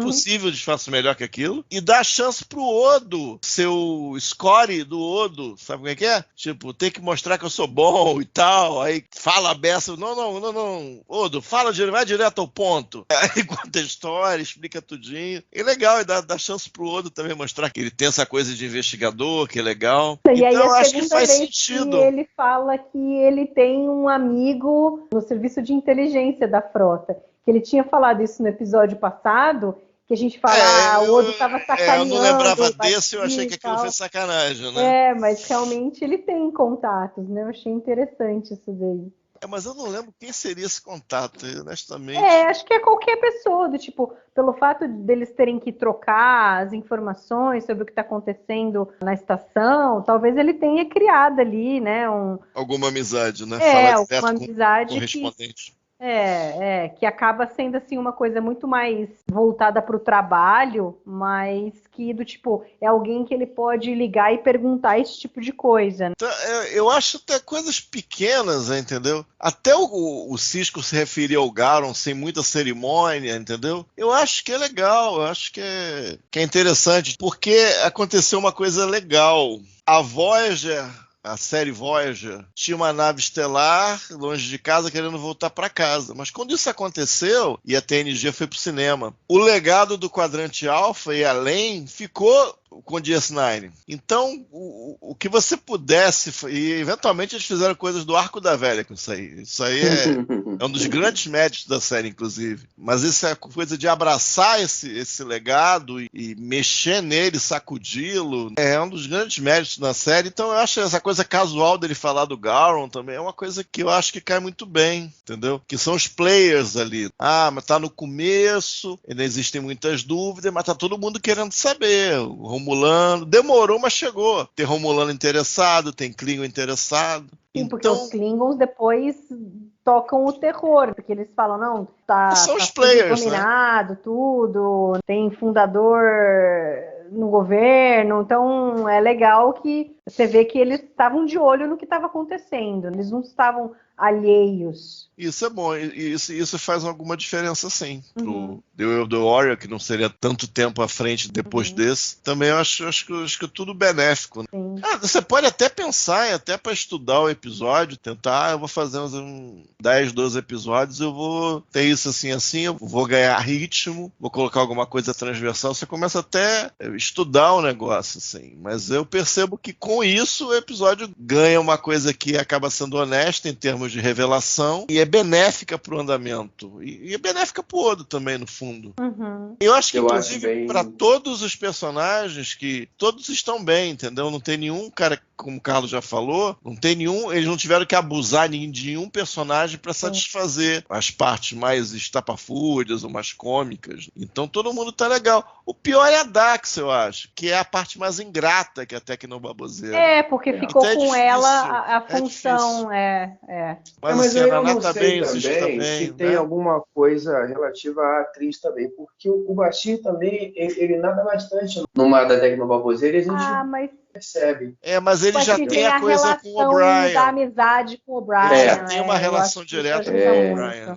Possível disfarce melhor que aquilo. E dá chance pro Odo, seu score do Odo, sabe como é que é? Tipo, tem que mostrar que eu sou bom e tal. Aí fala a beça. Não. Odo, vai direto ao ponto. Aí conta a história, explica tudinho. É legal, e dá chance pro Odo também mostrar que ele tem essa coisa de investigador, que é legal. E então aí, eu acho que faz sentido. Que ele fala que ele tem um amigo no serviço de inteligência da frota. Que ele tinha falado isso no episódio passado, que a gente fala, o Odo estava sacaneando. Eu não lembrava desse, eu achei que aquilo foi sacanagem, né? Mas realmente ele tem contatos, né? Eu achei interessante isso daí. Mas eu não lembro quem seria esse contato, honestamente. Acho que é qualquer pessoa, do tipo, pelo fato deles terem que trocar as informações sobre o que está acontecendo na estação, talvez ele tenha criado ali, né? Alguma amizade, né? Alguma amizade correspondente. Que acaba sendo assim uma coisa muito mais voltada para o trabalho, mas que do tipo, é alguém que ele pode ligar e perguntar esse tipo de coisa. Então, eu acho até coisas pequenas, entendeu? Até o Sisko se referir ao Gowron sem muita cerimônia, entendeu? Eu acho que é legal, eu acho que é interessante, porque aconteceu uma coisa legal. A Voyager... A série Voyager tinha uma nave estelar longe de casa querendo voltar para casa. Mas quando isso aconteceu e a TNG foi pro cinema, o legado do Quadrante Alpha e além ficou com DS9. Então, o que você pudesse... E eventualmente eles fizeram coisas do Arco da Velha com isso aí. Isso aí é um dos grandes méritos da série, inclusive. Mas isso é a coisa de abraçar esse legado e mexer nele, sacudi-lo. É um dos grandes méritos da série. Então eu acho essa coisa casual dele falar do Gowron também é uma coisa que eu acho que cai muito bem, entendeu? Que são os players ali. Mas tá no começo, ainda existem muitas dúvidas, mas tá todo mundo querendo saber. O Romulano, demorou, mas chegou. Tem Romulano interessado, tem Klingon interessado. Sim, porque os Klingons depois tocam o terror, porque eles falam, não, tá os players, dominado, né? Tudo, tem fundador no governo, então é legal que você vê que eles estavam de olho no que estava acontecendo, eles não estavam alheios. Isso é bom, isso faz alguma diferença sim. Pro The Warrior, que não seria tanto tempo à frente depois desse, também eu acho que é tudo benéfico. Né? Você pode até pensar, até para estudar o episódio, tentar, eu vou fazer uns 10, 12 episódios, eu vou ter isso assim, eu vou ganhar ritmo, vou colocar alguma coisa transversal, você começa até a estudar o negócio, assim. Mas eu percebo que com isso o episódio ganha uma coisa que acaba sendo honesta em termos de revelação e é benéfica pro andamento. E é benéfica pro Odo também, no fundo. Eu acho que, inclusive, para todos os personagens, que todos estão bem, entendeu? Não tem nenhum cara, como o Carlos já falou, não tem nenhum, eles não tiveram que abusar de nenhum personagem para satisfazer as partes mais estapafúrdias ou mais cômicas. Então todo mundo tá legal. O pior é a Dax, eu acho, que é a parte mais ingrata que a Tecnobaboseira. Porque ficou com difícil. Ela a função. Mas eu não sei também se tem alguma coisa relativa à atriz também, porque o Bashir também, ele nada bastante numa da Tecnobaboseira e a gente percebe. Mas ele já tem a coisa com o O'Brien. Da amizade com o O'Brien. Já tem uma relação direta com o O'Brien.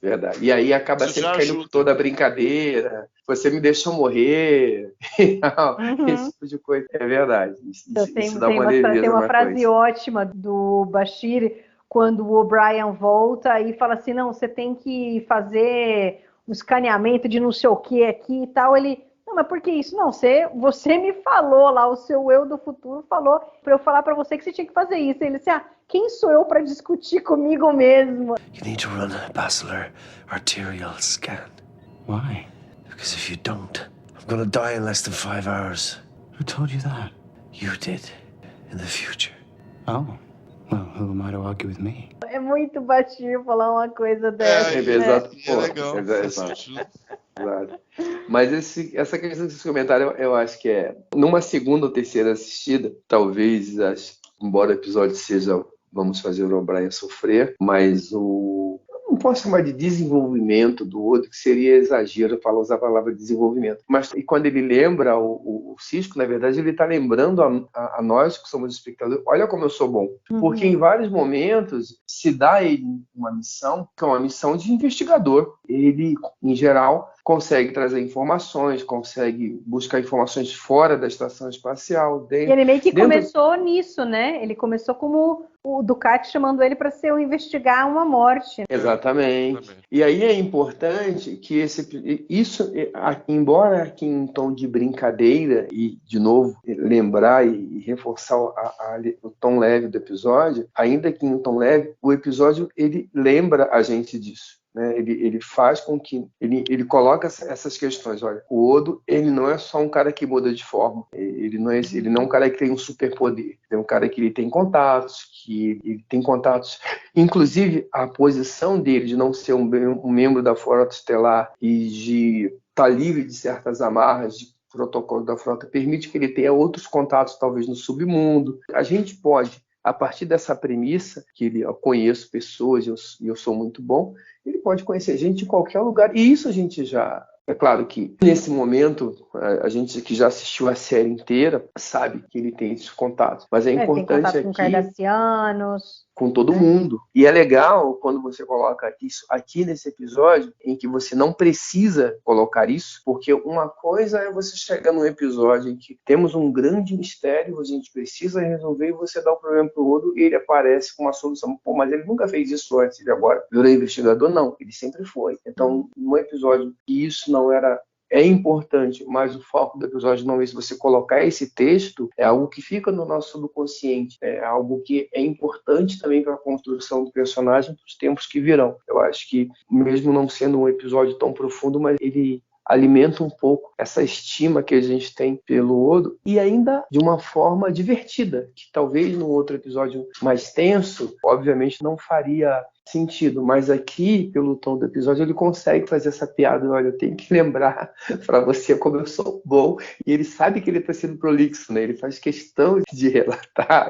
Verdade. E aí acaba sempre caindo por toda a brincadeira. Você me deixou morrer. Esse tipo de coisa. É verdade. Isso dá uma leveza. Tem uma frase ótima do Bashir quando o O'Brien volta e fala assim, não, você tem que fazer um escaneamento de não sei o que aqui e tal. Ele, não, mas por que isso? Não, você me falou lá, o seu eu do futuro falou para eu falar para você que você tinha que fazer isso. Ele disse, quem sou eu para discutir comigo mesmo? You need to run a basilar arterial scan. Why? Because if you don't, I'm gonna die in less than 5 hours. Who told you that? You did. In the future. Oh. Well, who am I to argue with me? É muito baixinho falar uma coisa dessa. Exato. É legal. Exato. Mas essa questão desse comentário, eu acho que é numa segunda ou terceira assistida, talvez, embora o episódio seja vamos fazer o O'Brien sofrer, mas não não posso chamar de desenvolvimento do Odo, que seria exagero falar, usar a palavra desenvolvimento. Mas e quando ele lembra o Sisko, na verdade, ele está lembrando a nós, que somos espectadores, olha como eu sou bom. Porque em vários momentos se dá a ele uma missão, que é uma missão de investigador. Ele, em geral, consegue trazer informações, consegue buscar informações fora da estação espacial. E ele meio que começou nisso, né? Ele começou como o Ducati chamando ele para investigar uma morte. Exatamente. E aí é importante que isso, embora aqui em tom de brincadeira, e de novo lembrar e reforçar o tom leve do episódio, ainda que em tom leve, o episódio ele lembra a gente disso. Ele faz com que ele coloca essas questões. Olha, o Odo, ele não é só um cara que muda de forma, ele não é um cara que tem um superpoder, é um cara que ele tem contatos, inclusive a posição dele de não ser um membro da Frota Estelar e de estar livre de certas amarras de protocolo da frota, permite que ele tenha outros contatos, talvez no submundo. A gente pode, a partir dessa premissa, que eu conheço pessoas e eu sou muito bom, ele pode conhecer gente de qualquer lugar. E isso a gente já... É claro que, nesse momento, a gente que já assistiu a série inteira sabe que ele tem esses contatos. Mas é importante tem contato aqui... com cardassianos... Com todo mundo. E é legal quando você coloca isso aqui nesse episódio, em que você não precisa colocar isso, porque uma coisa é você chegar num episódio em que temos um grande mistério, a gente precisa resolver, e você dá o problema pro Odo e ele aparece com uma solução. Pô, mas ele nunca fez isso antes, ele agora virou investigador? Não, ele sempre foi. Então, num episódio que isso não era... É importante, mas o foco do episódio não é se você colocar esse texto, é algo que fica no nosso subconsciente, é algo que é importante também para a construção do personagem para os tempos que virão. Eu acho que, mesmo não sendo um episódio tão profundo, mas ele alimenta um pouco essa estima que a gente tem pelo Odo, e ainda de uma forma divertida, que talvez num outro episódio mais tenso, obviamente não faria sentido, mas aqui, pelo tom do episódio, ele consegue fazer essa piada. Olha, eu tenho que lembrar para você como eu sou bom, e ele sabe que ele está sendo prolixo, né? Ele faz questão de relatar.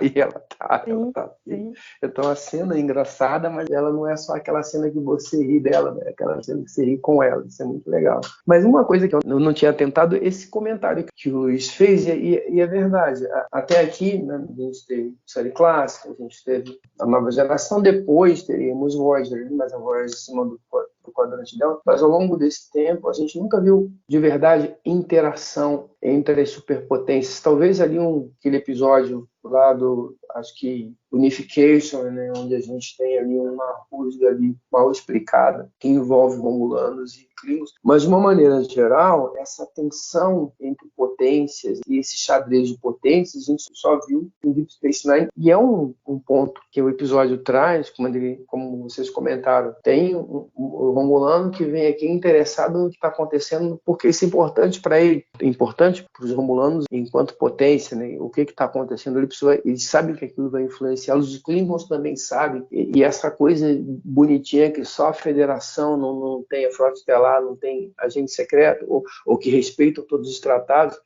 Sim. Então a cena é engraçada, mas ela não é só aquela cena que você ri dela, né? Aquela cena que você ri com ela, isso é muito legal. Mas uma coisa que eu não tinha atentado, esse comentário que o Luiz fez, e é verdade, até aqui, né, a gente teve série clássica, a gente teve a nova geração, depois teríamos Voyager, mas a Voyager em cima do quadrante dela, mas ao longo desse tempo a gente nunca viu de verdade interação entre as superpotências. Talvez ali aquele episódio lá do, acho que Unification, né, onde a gente tem ali uma rusga ali mal explicada que envolve Romulanos e Klingons, mas de uma maneira geral, essa tensão entre potências e esse xadrez de potências a gente só viu em Deep Space Nine, e é um ponto que o episódio traz, como vocês comentaram, tem um Romulano que vem aqui interessado no que está acontecendo, porque isso é importante para ele, importante para os Romulanos enquanto potência, né? O que está acontecendo, eles sabem que aquilo vai influenciá-los, os Klingons também sabem, e essa coisa bonitinha que só a Federação não tem a Frota Estelar, não tem agente secreto, ou que respeitam todos os tratados,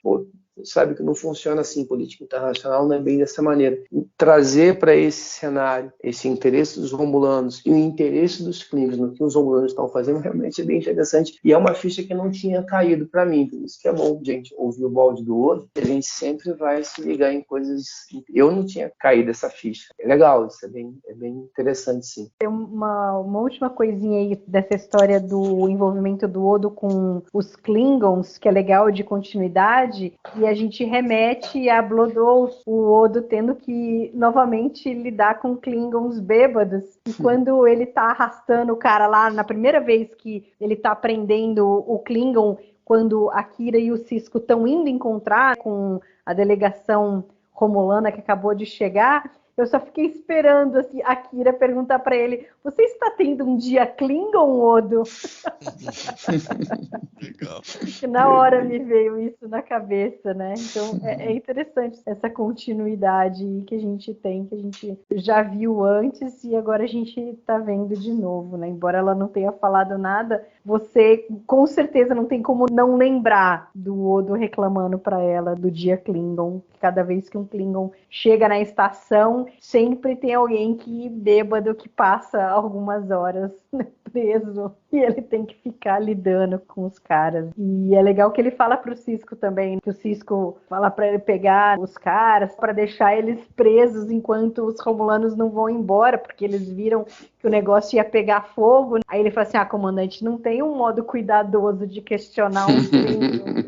sabe que não funciona assim, política internacional não é bem dessa maneira. Trazer para esse cenário esse interesse dos Romulanos e o interesse dos Klingons no que os Romulanos estão fazendo realmente é bem interessante, e é uma ficha que não tinha caído para mim, por isso que é bom, gente, ouvir o balde do Odo, a gente sempre vai se ligar em coisas. Eu não tinha caído essa ficha. É legal, isso é bem interessante, sim. Tem uma última coisinha aí dessa história do envolvimento do Odo com os Klingons, que é legal, de continuidade, e a gente remete a Blood Oath, o Odo tendo que novamente lidar com Klingons bêbados, e quando ele tá arrastando o cara lá, na primeira vez que ele tá aprendendo o Klingon, quando a Kira e o Sisko estão indo encontrar com a delegação romulana que acabou de chegar, eu só fiquei esperando assim, a Kira perguntar para ele: você está tendo um dia Klingon, Odo? Legal. Na hora me veio isso na cabeça, né? Então é interessante essa continuidade que a gente tem, que a gente já viu antes e agora a gente está vendo de novo, né? Embora ela não tenha falado nada, você com certeza não tem como não lembrar do Odo reclamando para ela do dia Klingon. Cada vez que um Klingon chega na estação, Então, sempre tem alguém bêbado que passa algumas horas preso e ele tem que ficar lidando com os caras. E é legal que ele fala pro Sisko também, que o Sisko fala pra ele pegar os caras, pra deixar eles presos enquanto os romulanos não vão embora, porque eles viram que o negócio ia pegar fogo. Aí ele fala assim, comandante, não tem um modo cuidadoso de questionar um Klingon.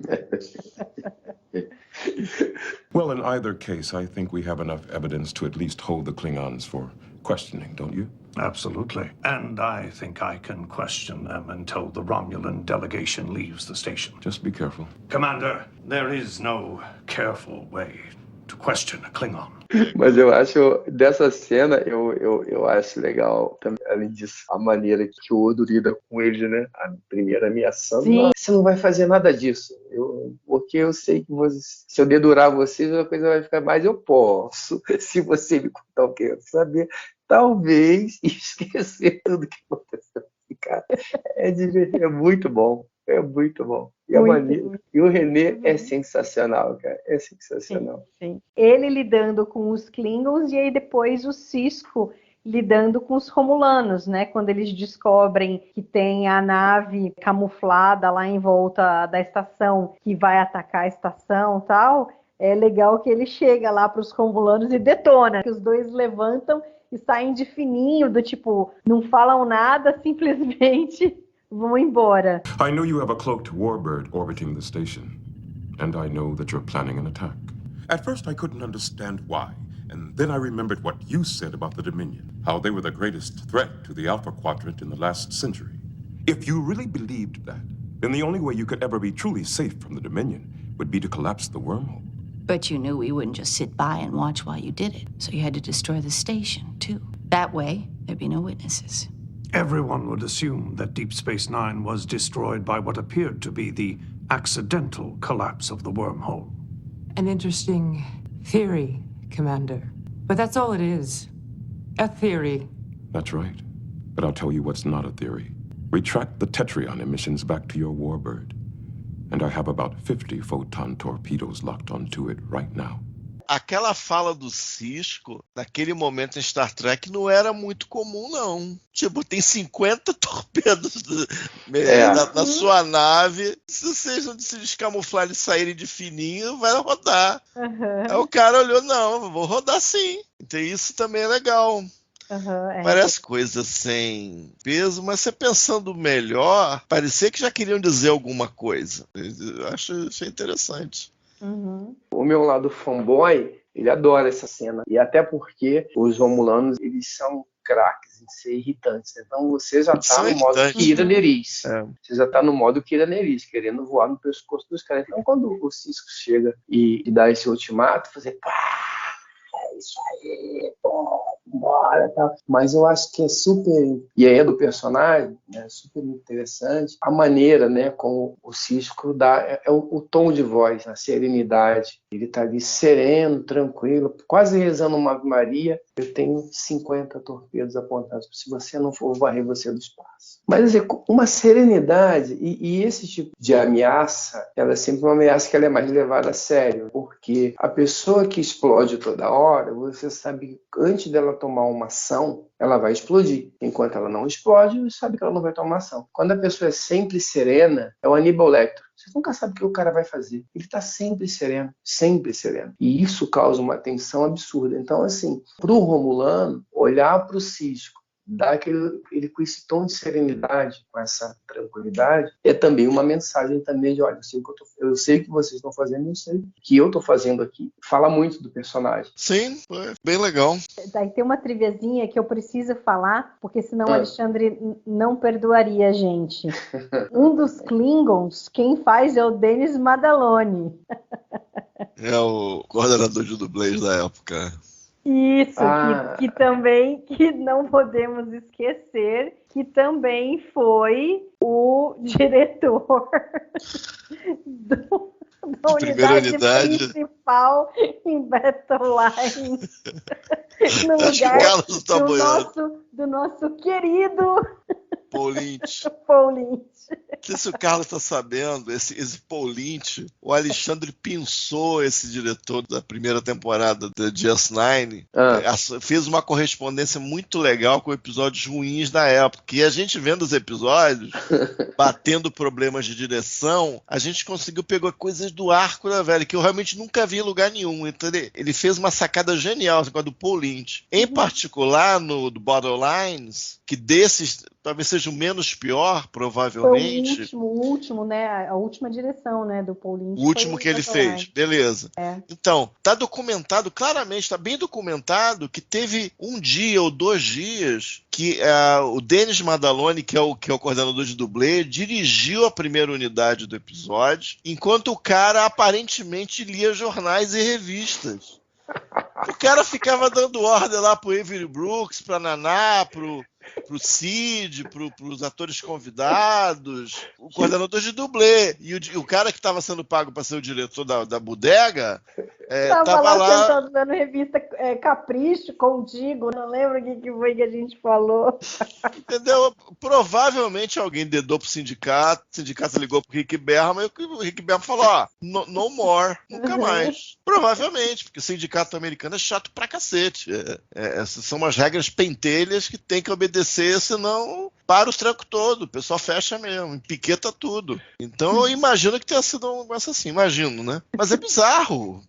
Well, in either case, I think we have enough evidence to at least hold the Klingons for questioning, don't you? Absolutely. And I think I can question them until the Romulan delegation leaves the station. Just be careful. Commander, there is no careful way to question a Klingon. Mas eu acho, dessa cena, eu acho legal, também, além disso, a maneira que o Odo lida com ele, né? A primeira ameaçando. Não, você não vai fazer nada disso. Porque eu sei que se eu dedurar vocês, a coisa vai ficar mais. Eu posso, se você me contar o que eu saber, talvez esquecer tudo que aconteceu. Cara, é muito bom. É muito bom. E o René é sensacional, cara. É sensacional. Sim. Ele lidando com os Klingons e aí depois o Sisko lidando com os Romulanos, né? Quando eles descobrem que tem a nave camuflada lá em volta da estação que vai atacar a estação e tal. É legal que ele chega lá para os Romulanos e detona. Que os dois levantam e saem de fininho, do tipo, não falam nada, simplesmente vão embora. I know you have a cloaked warbird orbiting the station, and I know that you're planning an attack. At first I couldn't understand why, and then I remembered what you said about the Dominion, how they were the greatest threat to the Alpha Quadrant in the last century. If you really believed that, then the only way you could ever be truly safe from the Dominion would be to collapse the wormhole. But you knew we wouldn't just sit by and watch while you did it, so you had to destroy the station, too. That way, there'd be no witnesses. Everyone would assume that Deep Space Nine was destroyed by what appeared to be the accidental collapse of the wormhole. An interesting theory, Commander. But that's all it is. A theory. That's right. But I'll tell you what's not a theory. Retract the Tetrion emissions back to your warbird. And I have about 50 photon torpedoes locked onto it right now. Aquela fala do Sisko, naquele momento em Star Trek, não era muito comum, não. Tipo, tem 50 torpedos na sua nave. Se vocês não se descamuflarem e saírem de fininho, vai rodar. Aí o cara olhou, não, vou rodar sim. Então isso também é legal. Parece coisa sem peso, mas você pensando melhor, parecia que já queriam dizer alguma coisa. Eu achei interessante. O meu lado fanboy, ele adora essa cena. E até porque os Romulanos, eles são craques em ser irritantes. Então você já tá no modo Kira Nerys. Você já tá no modo Kira Nerys, querendo voar no pescoço dos caras. Então quando o Sisko chega e dá esse ultimato, fazer pá, é isso aí, pô, bora, tal. Mas eu acho que é super, e aí é do personagem, né, super interessante a maneira, né, como o Sisko dá, o tom de voz, a serenidade. Ele tá ali sereno, tranquilo, quase rezando uma Ave Maria. Eu tenho 50 torpedos apontados. Se você não for, eu vou varrer você do espaço. Mas assim, uma serenidade, e esse tipo de ameaça, ela é sempre uma ameaça que ela é mais levada a sério, porque a pessoa que explode toda hora, você sabe que antes dela tomar uma ação, ela vai explodir. Enquanto ela não explode, você sabe que ela não vai tomar ação. Quando a pessoa é sempre serena, é o Aníbal Lecter. Você nunca sabe o que o cara vai fazer. Ele está sempre sereno, sempre sereno. E isso causa uma tensão absurda. Então, assim, para o Romulano, olhar para o Sisko, dar ele com esse tom de serenidade, com essa tranquilidade, é também uma mensagem também de, olha, eu sei o que vocês estão fazendo, eu sei o que eu estou fazendo aqui. Fala muito do personagem. Sim, foi bem legal. Daí tem uma triviazinha que eu preciso falar, porque senão o Alexandre não perdoaria a gente. Um dos Klingons, quem faz é o Denis Madaloni. É o coordenador de dublês da época. Isso, que também, que não podemos esquecer, que também foi o diretor da unidade principal em Battle Lines, no lugar do nosso querido Paul Lynch. Paul Lynch. sei se o Carlos está sabendo, esse Paul Lynch, o Alexandre Pinçot, esse diretor da primeira temporada da DS9, fez uma correspondência muito legal com episódios ruins da época. E a gente vendo os episódios, batendo problemas de direção, a gente conseguiu pegar coisas do arco da velha, que eu realmente nunca vi em lugar nenhum. Então ele fez uma sacada genial, essa coisa do Paul Lynch. Em particular, no do Borderlines, que desses talvez seja o menos pior, provavelmente. Foi o último, né? A última direção, né, do Paul Lynch. O último que ele fez, beleza. Então, tá documentado, claramente, tá bem documentado, que teve um dia ou 2 dias que o Denis Madaloni, que é o coordenador de dublê, dirigiu a primeira unidade do episódio, enquanto o cara aparentemente lia jornais e revistas. O cara ficava dando ordem lá pro Avery Brooks, pra Naná, pro Cid, pros atores convidados, o coordenador de dublê. E o cara que estava sendo pago para ser o diretor da bodega tava lá sentado vendo revista Capricho, Contigo, não lembro o que foi que a gente falou. Entendeu? Provavelmente alguém dedou pro sindicato, o sindicato ligou pro Rick Berman e o Rick Berman falou, no more, nunca mais. Provavelmente, porque o sindicato americano é chato pra cacete. Essas são umas regras pentelhas que tem que obedecer, senão para os trancos todo, o pessoal fecha mesmo, piqueta tudo. Então eu imagino que tenha sido um negócio assim, imagino, né? Mas é bizarro.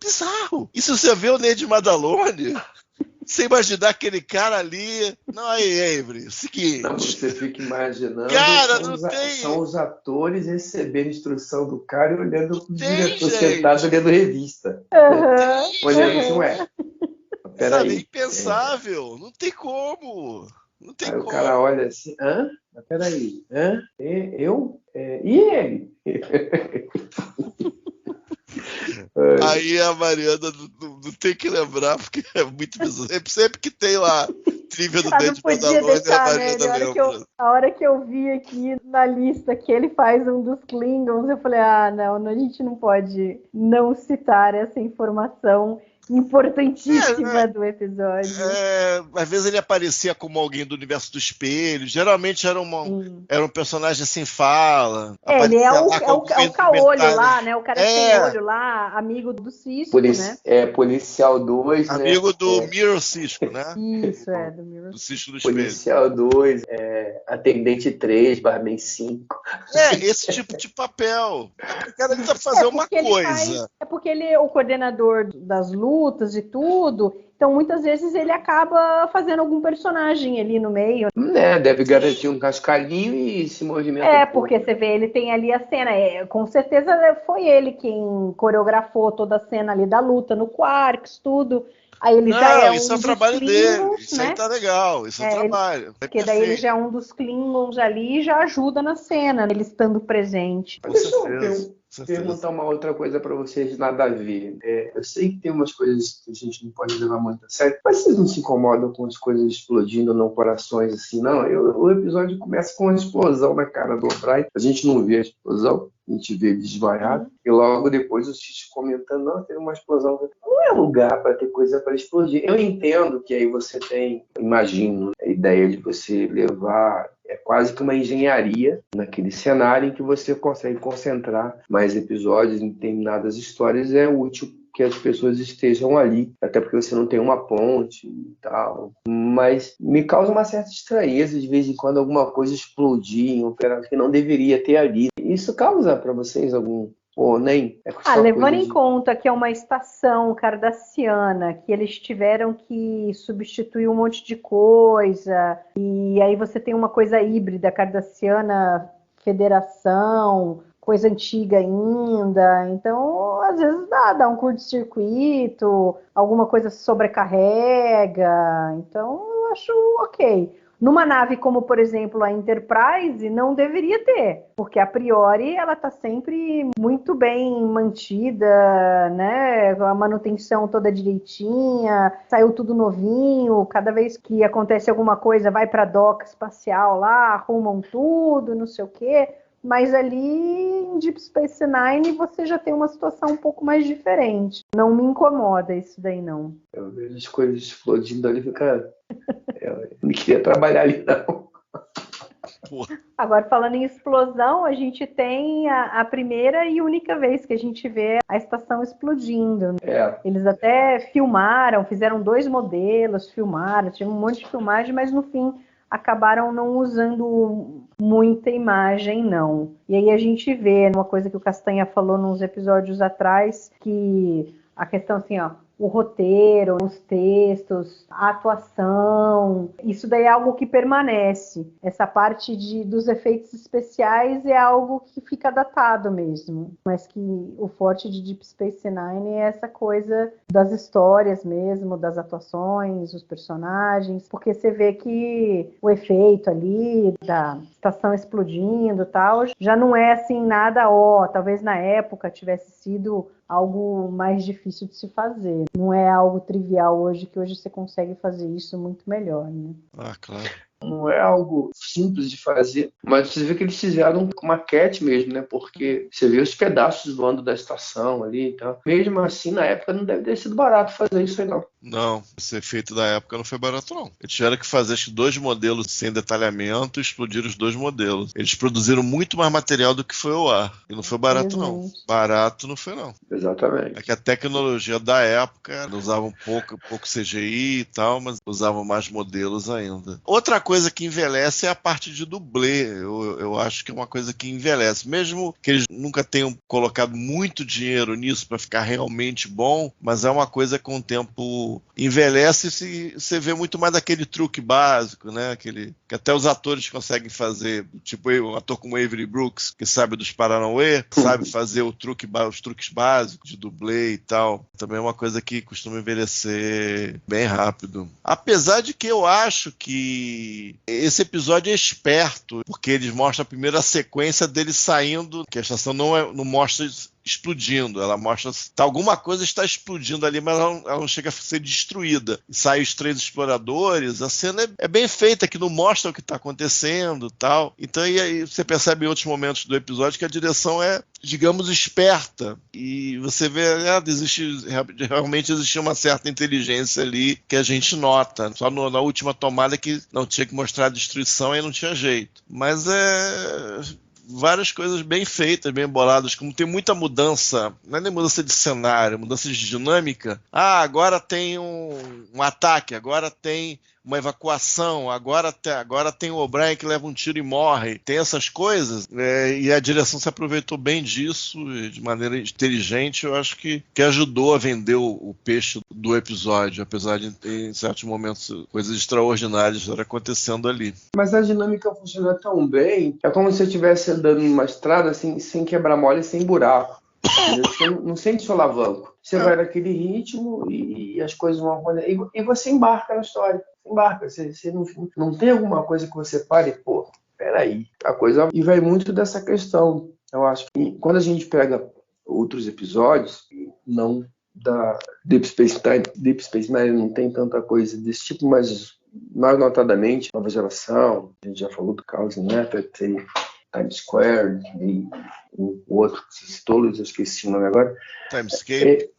E se você vê o Ned Madaloni, você imaginar aquele cara ali... Não, aí, Avery, seguinte... Não, você fica imaginando... Cara, são os atores recebendo instrução do cara e olhando o diretor sentado olhando revista. Olhando assim, ué... Sabe, é impensável, não tem como. Aí o cara olha assim, mas peraí, eu? E ele? Aí a Mariana não tem que lembrar, porque é muito bizarro. Sempre que tem lá trivia do Dente Madaloni, a Mariana lembra. A hora que eu vi aqui na lista que ele faz um dos Klingons, eu falei, não, a gente não pode não citar essa informação importantíssima do episódio. Às vezes ele aparecia como alguém do universo do espelho, geralmente era um personagem sem fala. Ele é o caolho lá, né? O cara sem olho lá, amigo do Cisco, né? Policial 2, amigo do Mirror Cisco, né? Isso, do Mirror. Do Cisco do espelho. Policial 2, atendente 3, barman 5. Esse tipo de papel. O cara tenta fazer uma coisa. É porque ele é o coordenador das lutas e tudo, então muitas vezes ele acaba fazendo algum personagem ali no meio. Deve garantir um cascalhinho e se movimenta. Porque você vê, ele tem ali a cena, com certeza foi ele quem coreografou toda a cena ali da luta no Quarks, tudo. Aí ele isso é o trabalho dele, isso aí tá legal, isso é o trabalho. Porque daí ele já é um dos Klingons ali e já ajuda na cena, ele estando presente. Deixa eu perguntar uma outra coisa pra vocês, nada a ver. Eu sei que tem umas coisas que a gente não pode levar muito a sério, mas vocês não se incomodam com as coisas explodindo, não corações assim, não? O episódio começa com uma explosão na cara do O'Brien, a gente não vê a explosão, a gente vê ele desmaiado, e logo depois o X comentando, não, teve uma explosão. Não é lugar para ter coisa para explodir. Eu entendo que aí você tem, imagino, a ideia de você levar, quase que uma engenharia naquele cenário em que você consegue concentrar mais episódios em determinadas histórias, é útil que as pessoas estejam ali, até porque você não tem uma ponte e tal. Mas me causa uma certa estranheza de vez em quando alguma coisa explodir em um pedaço que não deveria ter ali. Isso causa para vocês algum... nem? Levando em conta que é uma estação cardassiana, que eles tiveram que substituir um monte de coisa, e aí você tem uma coisa híbrida, cardassiana, federação, coisa antiga ainda, então às vezes dá um curto-circuito, alguma coisa se sobrecarrega, então eu acho ok. Numa nave como, por exemplo, a Enterprise, não deveria ter, porque a priori ela está sempre muito bem mantida, né? A manutenção toda direitinha, saiu tudo novinho, cada vez que acontece alguma coisa vai para a doca espacial lá, arrumam tudo, não sei o quê. Mas ali em Deep Space Nine você já tem uma situação um pouco mais diferente. Não me incomoda isso daí, não. Eu vejo as coisas explodindo ali e fica... Eu não queria trabalhar ali, não. Agora, falando em explosão, a gente tem a primeira e única vez que a gente vê a estação explodindo. Eles até filmaram, fizeram 2 modelos, filmaram, tinha um monte de filmagem, mas no fim acabaram não usando muita imagem, não. E aí a gente vê uma coisa que o Castanha falou nos episódios atrás, que a questão assim, ó, o roteiro, os textos, a atuação, isso daí é algo que permanece. Essa parte dos efeitos especiais é algo que fica datado mesmo. Mas que o forte de Deep Space Nine é essa coisa das histórias mesmo, das atuações, os personagens, porque você vê que o efeito ali da estação explodindo e tal, já não é assim nada, talvez na época tivesse sido algo mais difícil de se fazer. Não é algo trivial hoje, que hoje você consegue fazer isso muito melhor, né? Claro. Não é algo simples de fazer, mas você vê que eles fizeram com maquete mesmo, né? Porque você vê os pedaços voando da estação ali e tal. Mesmo assim, na época, não deve ter sido barato fazer isso aí, não. Não, esse efeito da época não foi barato, não. Eles tiveram que fazer acho que 2 modelos sem detalhamento e explodir os 2 modelos. Eles produziram muito mais material do que foi ao ar. E não foi barato, não. Barato não foi, não. Exatamente. É que a tecnologia da época usavam pouco CGI e tal, mas usavam mais modelos ainda. Outra coisa que envelhece é a parte de dublê. Eu acho que é uma coisa que envelhece. Mesmo que eles nunca tenham colocado muito dinheiro nisso para ficar realmente bom, mas é uma coisa que com o tempo envelhece e você vê muito mais daquele truque básico, né? Aquele que até os atores conseguem fazer, tipo um ator como Avery Brooks, que sabe dos Paranauê, sabe fazer os truques básicos de dublê e tal. Também é uma coisa que costuma envelhecer bem rápido. Apesar de que eu acho que esse episódio é esperto, porque eles mostram a primeira sequência dele saindo, que a estação não mostra explodindo, ela mostra alguma coisa está explodindo ali, mas ela não chega a ser destruída. E saem os 3 exploradores, a cena é bem feita, que não mostra o que está acontecendo, tal. Então e aí você percebe em outros momentos do episódio que a direção é, digamos, esperta, e você vê, realmente existe uma certa inteligência ali que a gente nota, só na última tomada que não tinha que mostrar a destruição e não tinha jeito. Mas várias coisas bem feitas, bem boladas, como tem muita mudança, não é nem mudança de cenário, mudança de dinâmica. Agora tem um ataque, agora tem uma evacuação, agora tem o O'Brien que leva um tiro e morre. Tem essas coisas, e a direção se aproveitou bem disso, de maneira inteligente. Eu acho que ajudou a vender o peixe do episódio, apesar de, em certos momentos, coisas extraordinárias acontecendo ali. Mas a dinâmica funciona tão bem, é como se você estivesse andando numa estrada assim, sem quebra-mola e sem buraco. Você não sente solavanco. Você vai naquele ritmo e as coisas vão acontecendo. E você embarca na história. Você não tem alguma coisa que você pare, peraí. A coisa. E vai muito dessa questão. Eu acho que quando a gente pega outros episódios, não da Deep Space Nine não tem tanta coisa desse tipo, mas mais notadamente, Nova Geração, a gente já falou do Chaos Netter, tem Times Square e o outro que se citou, eu esqueci o nome agora. Timescape.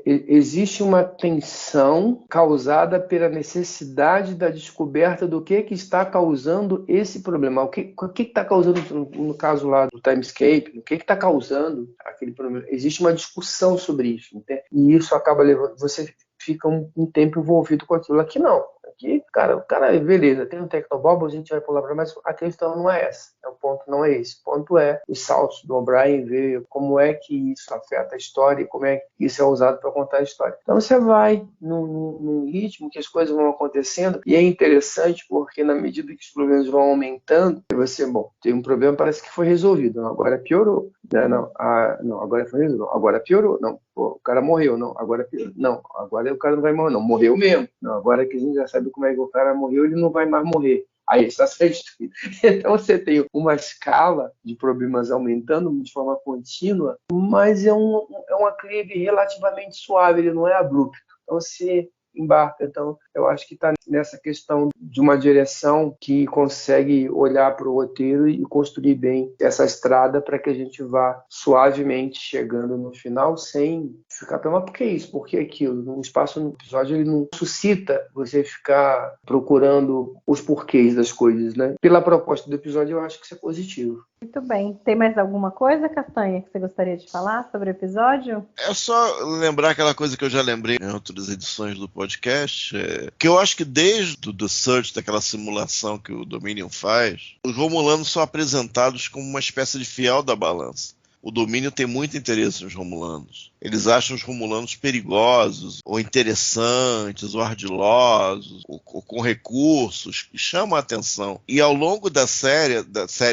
Existe uma tensão causada pela necessidade da descoberta do que está causando esse problema. O que está causando, no caso lá do Timescape, o que está causando aquele problema? Existe uma discussão sobre isso, entende? E isso acaba levando, você fica um tempo envolvido com aquilo. Aqui não. Aqui, o cara, beleza, tem um Tecnobob, a gente vai pular para mais. A questão não é essa. O ponto não é esse. O ponto é os saltos do O'Brien, ver como é que isso afeta a história e como é que isso é usado para contar a história. Então você vai num ritmo que as coisas vão acontecendo, e é interessante porque na medida que os problemas vão aumentando, você, tem um problema, parece que foi resolvido. Não, agora piorou. Não, agora foi resolvido. Agora piorou. Não, o cara morreu. Não, agora piorou. Não, agora o cara não vai morrer. Não, morreu mesmo. Não, agora que a gente já sabe como é que o cara morreu, ele não vai mais morrer. Aí está substituído. Então você tem uma escala de problemas aumentando de forma contínua, mas é um aclive relativamente suave, ele não é abrupto. Então você embarca. Então, eu acho que está nessa questão de uma direção que consegue olhar para o roteiro e construir bem essa estrada para que a gente vá suavemente chegando no final sem ficar pensando, por que isso? Por que aquilo? No espaço, no episódio, ele não suscita você ficar procurando os porquês das coisas, né? Pela proposta do episódio, eu acho que isso é positivo. Muito bem. Tem mais alguma coisa, Castanha, que você gostaria de falar sobre o episódio? É só lembrar aquela coisa que eu já lembrei em outras edições do podcast, que eu acho que desde o The Search, daquela simulação que o Dominion faz, os Romulanos são apresentados como uma espécie de fiel da balança. O Domínio tem muito interesse nos Romulanos. Eles acham os Romulanos perigosos, ou interessantes, ou ardilosos, ou com recursos, que chamam a atenção. E ao longo da série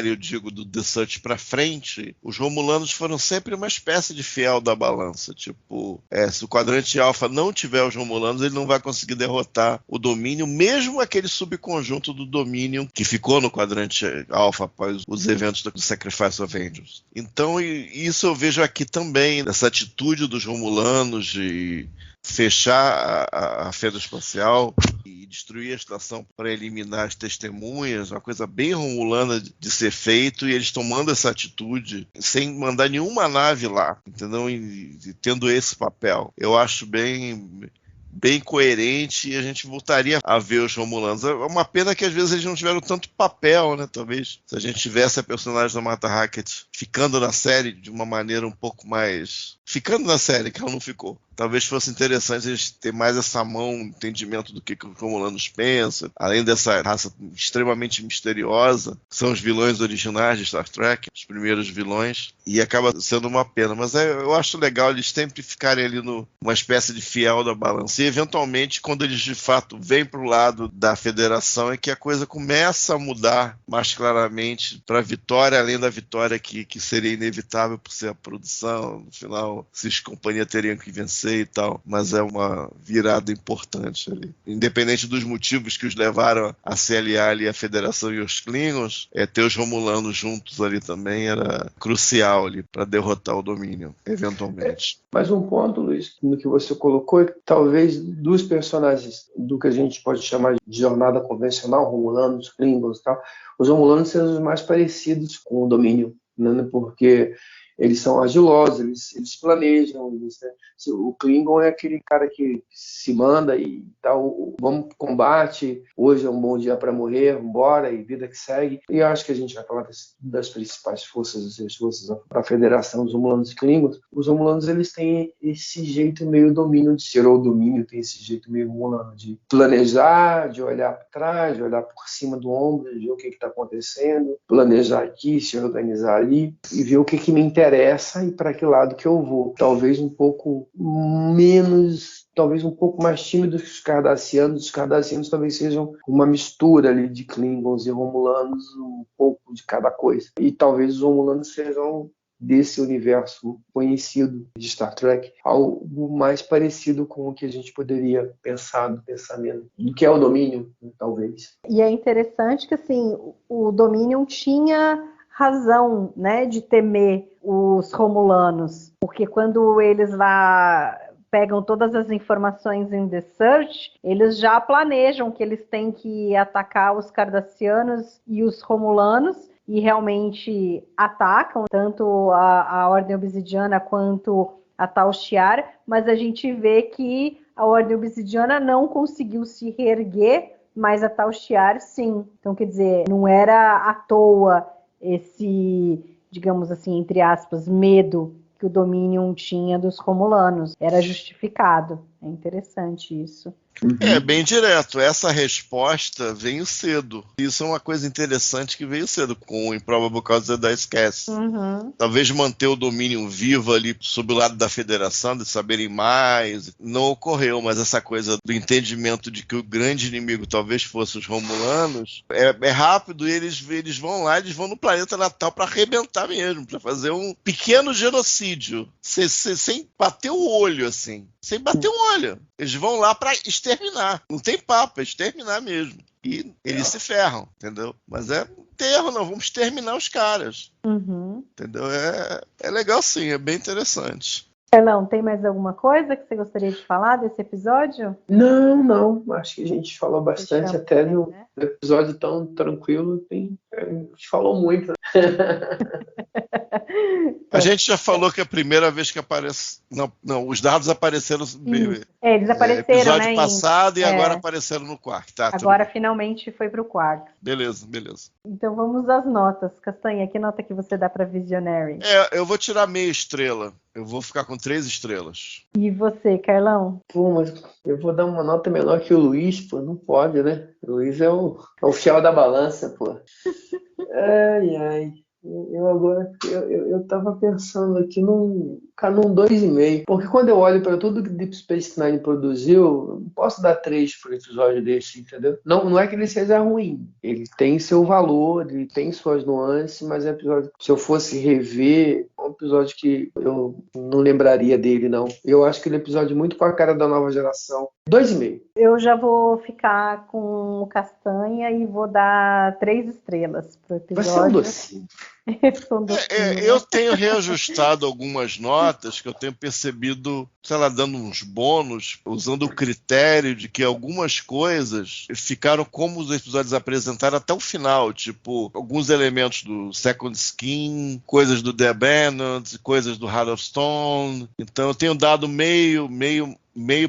eu digo, do The Search pra frente, os Romulanos foram sempre uma espécie de fiel da balança. Tipo, se o quadrante alfa não tiver os Romulanos, ele não vai conseguir derrotar o Domínio, mesmo aquele subconjunto do Domínio que ficou no quadrante alfa após os eventos do Sacrifice of Angels. Então, isso eu vejo aqui também, nessa atitude dos Romulanos de fechar a fenda espacial e destruir a estação para eliminar as testemunhas, uma coisa bem romulana de ser feito, e eles tomando essa atitude sem mandar nenhuma nave lá, entendeu? E tendo esse papel. Eu acho bem coerente, e a gente voltaria a ver os Romulanos. É uma pena que às vezes eles não tiveram tanto papel, né? Talvez se a gente tivesse a personagem da Martha Hackett ficando na série de uma maneira um pouco mais... ficando na série, que ela não ficou. Talvez fosse interessante a gente ter mais essa mão, entendimento do que os Romulanos pensam, além dessa raça extremamente misteriosa, que são os vilões originais de Star Trek, os primeiros vilões, e acaba sendo uma pena. Mas eu acho legal eles sempre ficarem ali numa espécie de fiel da balança. E eventualmente, quando eles de fato vêm para o lado da Federação, é que a coisa começa a mudar mais claramente para a vitória, além da vitória que seria inevitável por ser a produção. No final, as companhias teriam que vencer e tal, mas é uma virada importante ali. Independente dos motivos que os levaram a se aliar ali à Federação e os Klingons, ter os Romulanos juntos ali também era crucial ali para derrotar o Domínio, eventualmente. Mais um ponto, Luiz, no que você colocou, é que talvez dos personagens do que a gente pode chamar de jornada convencional, Romulanos, Klingons e tal, os Romulanos são os mais parecidos com o Domínio, né? Porque eles são ardilosos, eles planejam, né? O Klingon é aquele cara que se manda e tal, vamos pro combate, hoje é um bom dia para morrer, vambora, e vida que segue. E eu acho que a gente vai falar das principais forças da Federação, os Romulanos e Klingons. Os Romulanos, eles têm esse jeito meio Domínio de ser, ou o Domínio tem esse jeito meio Romulano de planejar, de olhar para trás, de olhar por cima do ombro, de ver o que está acontecendo, planejar aqui, se organizar ali, e ver o que me interessa e para que lado que eu vou. Talvez um pouco menos, talvez um pouco mais tímidos que os Cardassianos. Os Cardassianos talvez sejam uma mistura ali de Klingons e Romulanos, um pouco de cada coisa. E talvez os Romulanos sejam desse universo conhecido de Star Trek, algo mais parecido com o que a gente poderia pensar do pensamento, do que é o Domínio, talvez. E é interessante que assim, o Domínio tinha razão, né, de temer os Romulanos, porque quando eles lá pegam todas as informações em The Search, eles já planejam que eles têm que atacar os Cardassianos e os Romulanos, e realmente atacam tanto a Ordem Obsidiana quanto a Tal Shiar, mas a gente vê que a Ordem Obsidiana não conseguiu se reerguer, mas a Tal Shiar sim. Então, quer dizer, não era à toa esse, digamos assim, entre aspas, medo que o Dominion tinha dos Romulanos. Era justificado. É interessante isso. É bem direto. Essa resposta veio cedo. Isso é uma coisa interessante que veio cedo com o Improbable Cause da Esquece. Talvez manter o Domínio vivo ali sob o lado da Federação, de saberem mais, não ocorreu, mas essa coisa do entendimento de que o grande inimigo talvez fosse os Romulanos é rápido, e eles vão lá, eles vão no planeta natal para arrebentar mesmo, para fazer um pequeno genocídio, sem bater o olho, assim. Sem bater um olho. Eles vão lá pra exterminar. Não tem papo, é exterminar mesmo. E eles se ferram, entendeu? Mas é enterro, não. Vamos exterminar os caras. Entendeu? É legal sim, é bem interessante. Carlão, tem mais alguma coisa que você gostaria de falar desse episódio? Não. Acho que a gente falou bastante, até bem, no episódio tão tranquilo. A gente falou muito. A gente já falou que é a primeira vez que aparece... Não, os dados apareceram eles apareceram, episódio passado e agora apareceram no quarto. Tá, agora finalmente foi pro quarto. Beleza. Então vamos às notas. Castanha, que nota que você dá pra Visionary? Eu vou tirar meia estrela. Eu vou ficar com 3 estrelas. E você, Carlão? Pô, mas eu vou dar uma nota menor que o Luiz, pô. Não pode, né? O Luiz é o fiel da balança, pô. Ai. Eu tava pensando aqui num 2,5, porque quando eu olho para tudo que Deep Space Nine produziu, eu não posso dar 3 por episódio desse, entendeu? Não é que ele seja ruim, ele tem seu valor, ele tem suas nuances, mas é um episódio, se eu fosse rever, é um episódio que eu não lembraria dele, não. Eu acho que ele é um episódio muito com a cara da nova geração. 2,5. Eu já vou ficar com o Castanha e vou dar 3 estrelas pro episódio. Vai ser um docinho. Eu tenho reajustado algumas notas que eu tenho percebido, sei lá, dando uns bônus, usando o critério de que algumas coisas ficaram como os episódios apresentaram até o final, tipo, alguns elementos do Second Skin, coisas do The Abandoned, coisas do Heart of Stone. Então eu tenho dado meio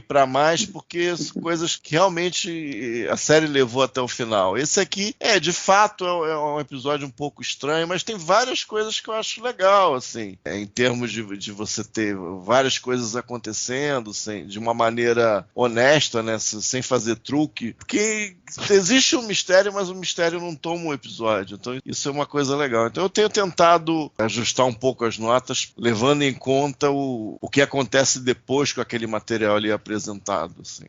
para mais, porque coisas que realmente a série levou até o final. Esse aqui, de fato, é um episódio um pouco estranho, mas tem várias coisas que eu acho legal, assim, em termos de você ter várias coisas acontecendo, assim, de uma maneira honesta, né, sem fazer truque, porque existe um mistério, mas o mistério não toma um episódio, então isso é uma coisa legal. Então eu tenho tentado ajustar um pouco as notas, levando em conta o que acontece depois com aquele material ali apresentado, assim.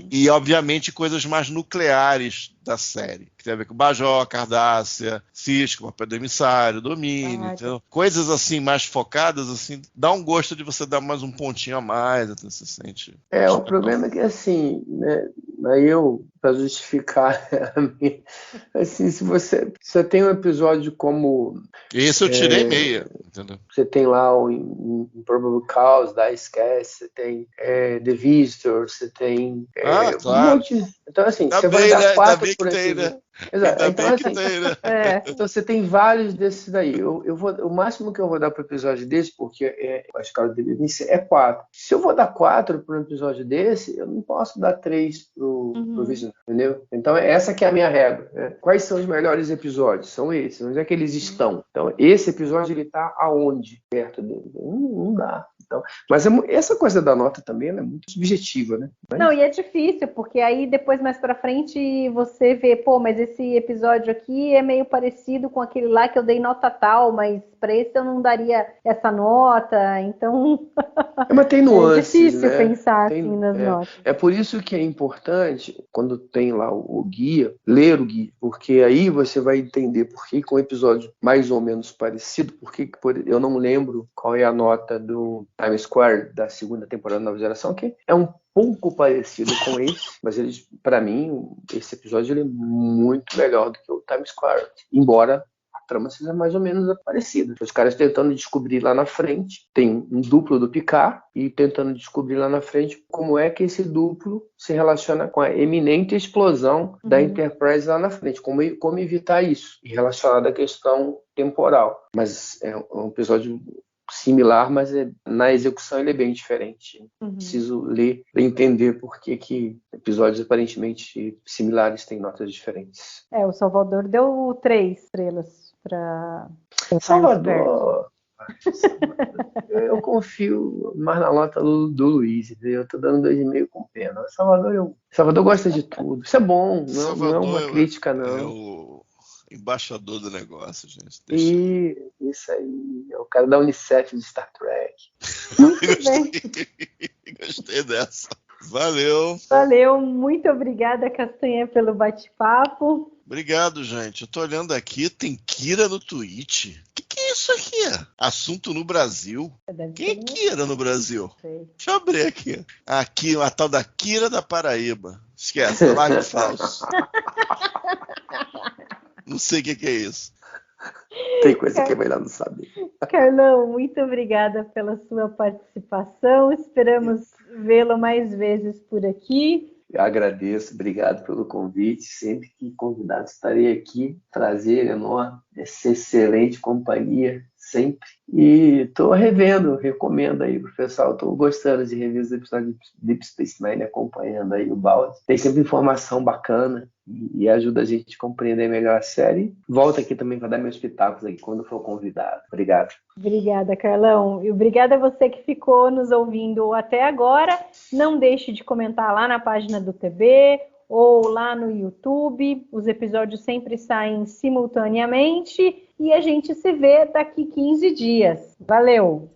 E obviamente coisas mais nucleares da série, que tem a ver com Bajor, Cardassia, Cisco, Papel do Emissário, Domínio, então, coisas assim mais focadas, assim, dá um gosto de você dar mais um pontinho a mais, até você sente. O problema é que assim, né, aí para justificar a minha, assim, se você tem um episódio como esse eu tirei meia, entendeu? Você tem lá o Improbable Cause da Esquece, você tem The Visitor, você tem claro. Um monte. Então assim, você vai dar 4 por episódio. Exato. Então, assim, então você tem vários desses daí. O máximo que eu vou dar para o episódio desse, porque a escala de delícia é 4. Se eu vou dar 4 para um episódio desse, eu não posso dar 3 pro Vision, entendeu? Então essa que é a minha regra. Né? Quais são os melhores episódios? São esses. Onde é que eles estão? Então esse episódio ele está aonde? Perto dele. Não dá. Então, mas essa coisa da nota também é muito subjetiva, né? Não, e é difícil, porque aí depois mais pra frente você vê, mas esse episódio aqui é meio parecido com aquele lá que eu dei nota tal, mas pra esse eu não daria essa nota, então mas tem nuances, é difícil né? pensar assim nas notas. É por isso que é importante, quando tem lá o guia, ler o guia, porque aí você vai entender por que com um episódio mais ou menos parecido, porque eu não lembro qual é a nota do Times Square da segunda temporada da Nova Geração, que é um pouco parecido com esse, mas para mim, esse episódio ele é muito melhor do que o Times Square, embora a trama seja mais ou menos parecida. Os caras tentando descobrir lá na frente, tem um duplo do Picard, e tentando descobrir lá na frente como é que esse duplo se relaciona com a eminente explosão da Enterprise lá na frente, como evitar isso, e relacionado à questão temporal. Mas é um episódio similar, mas na execução ele é bem diferente. Preciso ler para entender por que episódios aparentemente similares têm notas diferentes. O Salvador deu 3 estrelas para Salvador. Eu confio mais na nota do Luiz, entendeu? Eu tô dando 2,5 com pena. Salvador gosta de tudo. Isso é bom, não é uma crítica, não. É o embaixador do negócio, gente. E isso aí, é o cara da Unicef de Star Trek. Gostei dessa. Valeu. Valeu, muito obrigada, Castanha, pelo bate-papo. Obrigado, gente. Eu tô olhando aqui, tem Kira no Twitch. O que é isso aqui? Assunto no Brasil? Quem é Kira no Brasil? Deixa eu abrir aqui. Aqui, a tal da Kira da Paraíba. Esquece, larga o falso. Não sei o que é isso. Tem coisa que é melhor não saber. Carlão, muito obrigada pela sua participação. Esperamos vê-lo mais vezes por aqui. Eu agradeço, obrigado pelo convite. Sempre que convidado estarei aqui. Prazer enorme, essa excelente companhia, sempre. E estou recomendo aí pro pessoal. Estou gostando de rever os episódios de Deep Space Nine, acompanhando aí o balde. Tem sempre informação bacana e ajuda a gente a compreender melhor a série. Volto aqui também para dar meus pitacos aqui quando for convidado. Obrigado. Obrigada, Carlão. E obrigada a você que ficou nos ouvindo até agora. Não deixe de comentar lá na página do TB ou lá no YouTube. Os episódios sempre saem simultaneamente e a gente se vê daqui 15 dias. Valeu!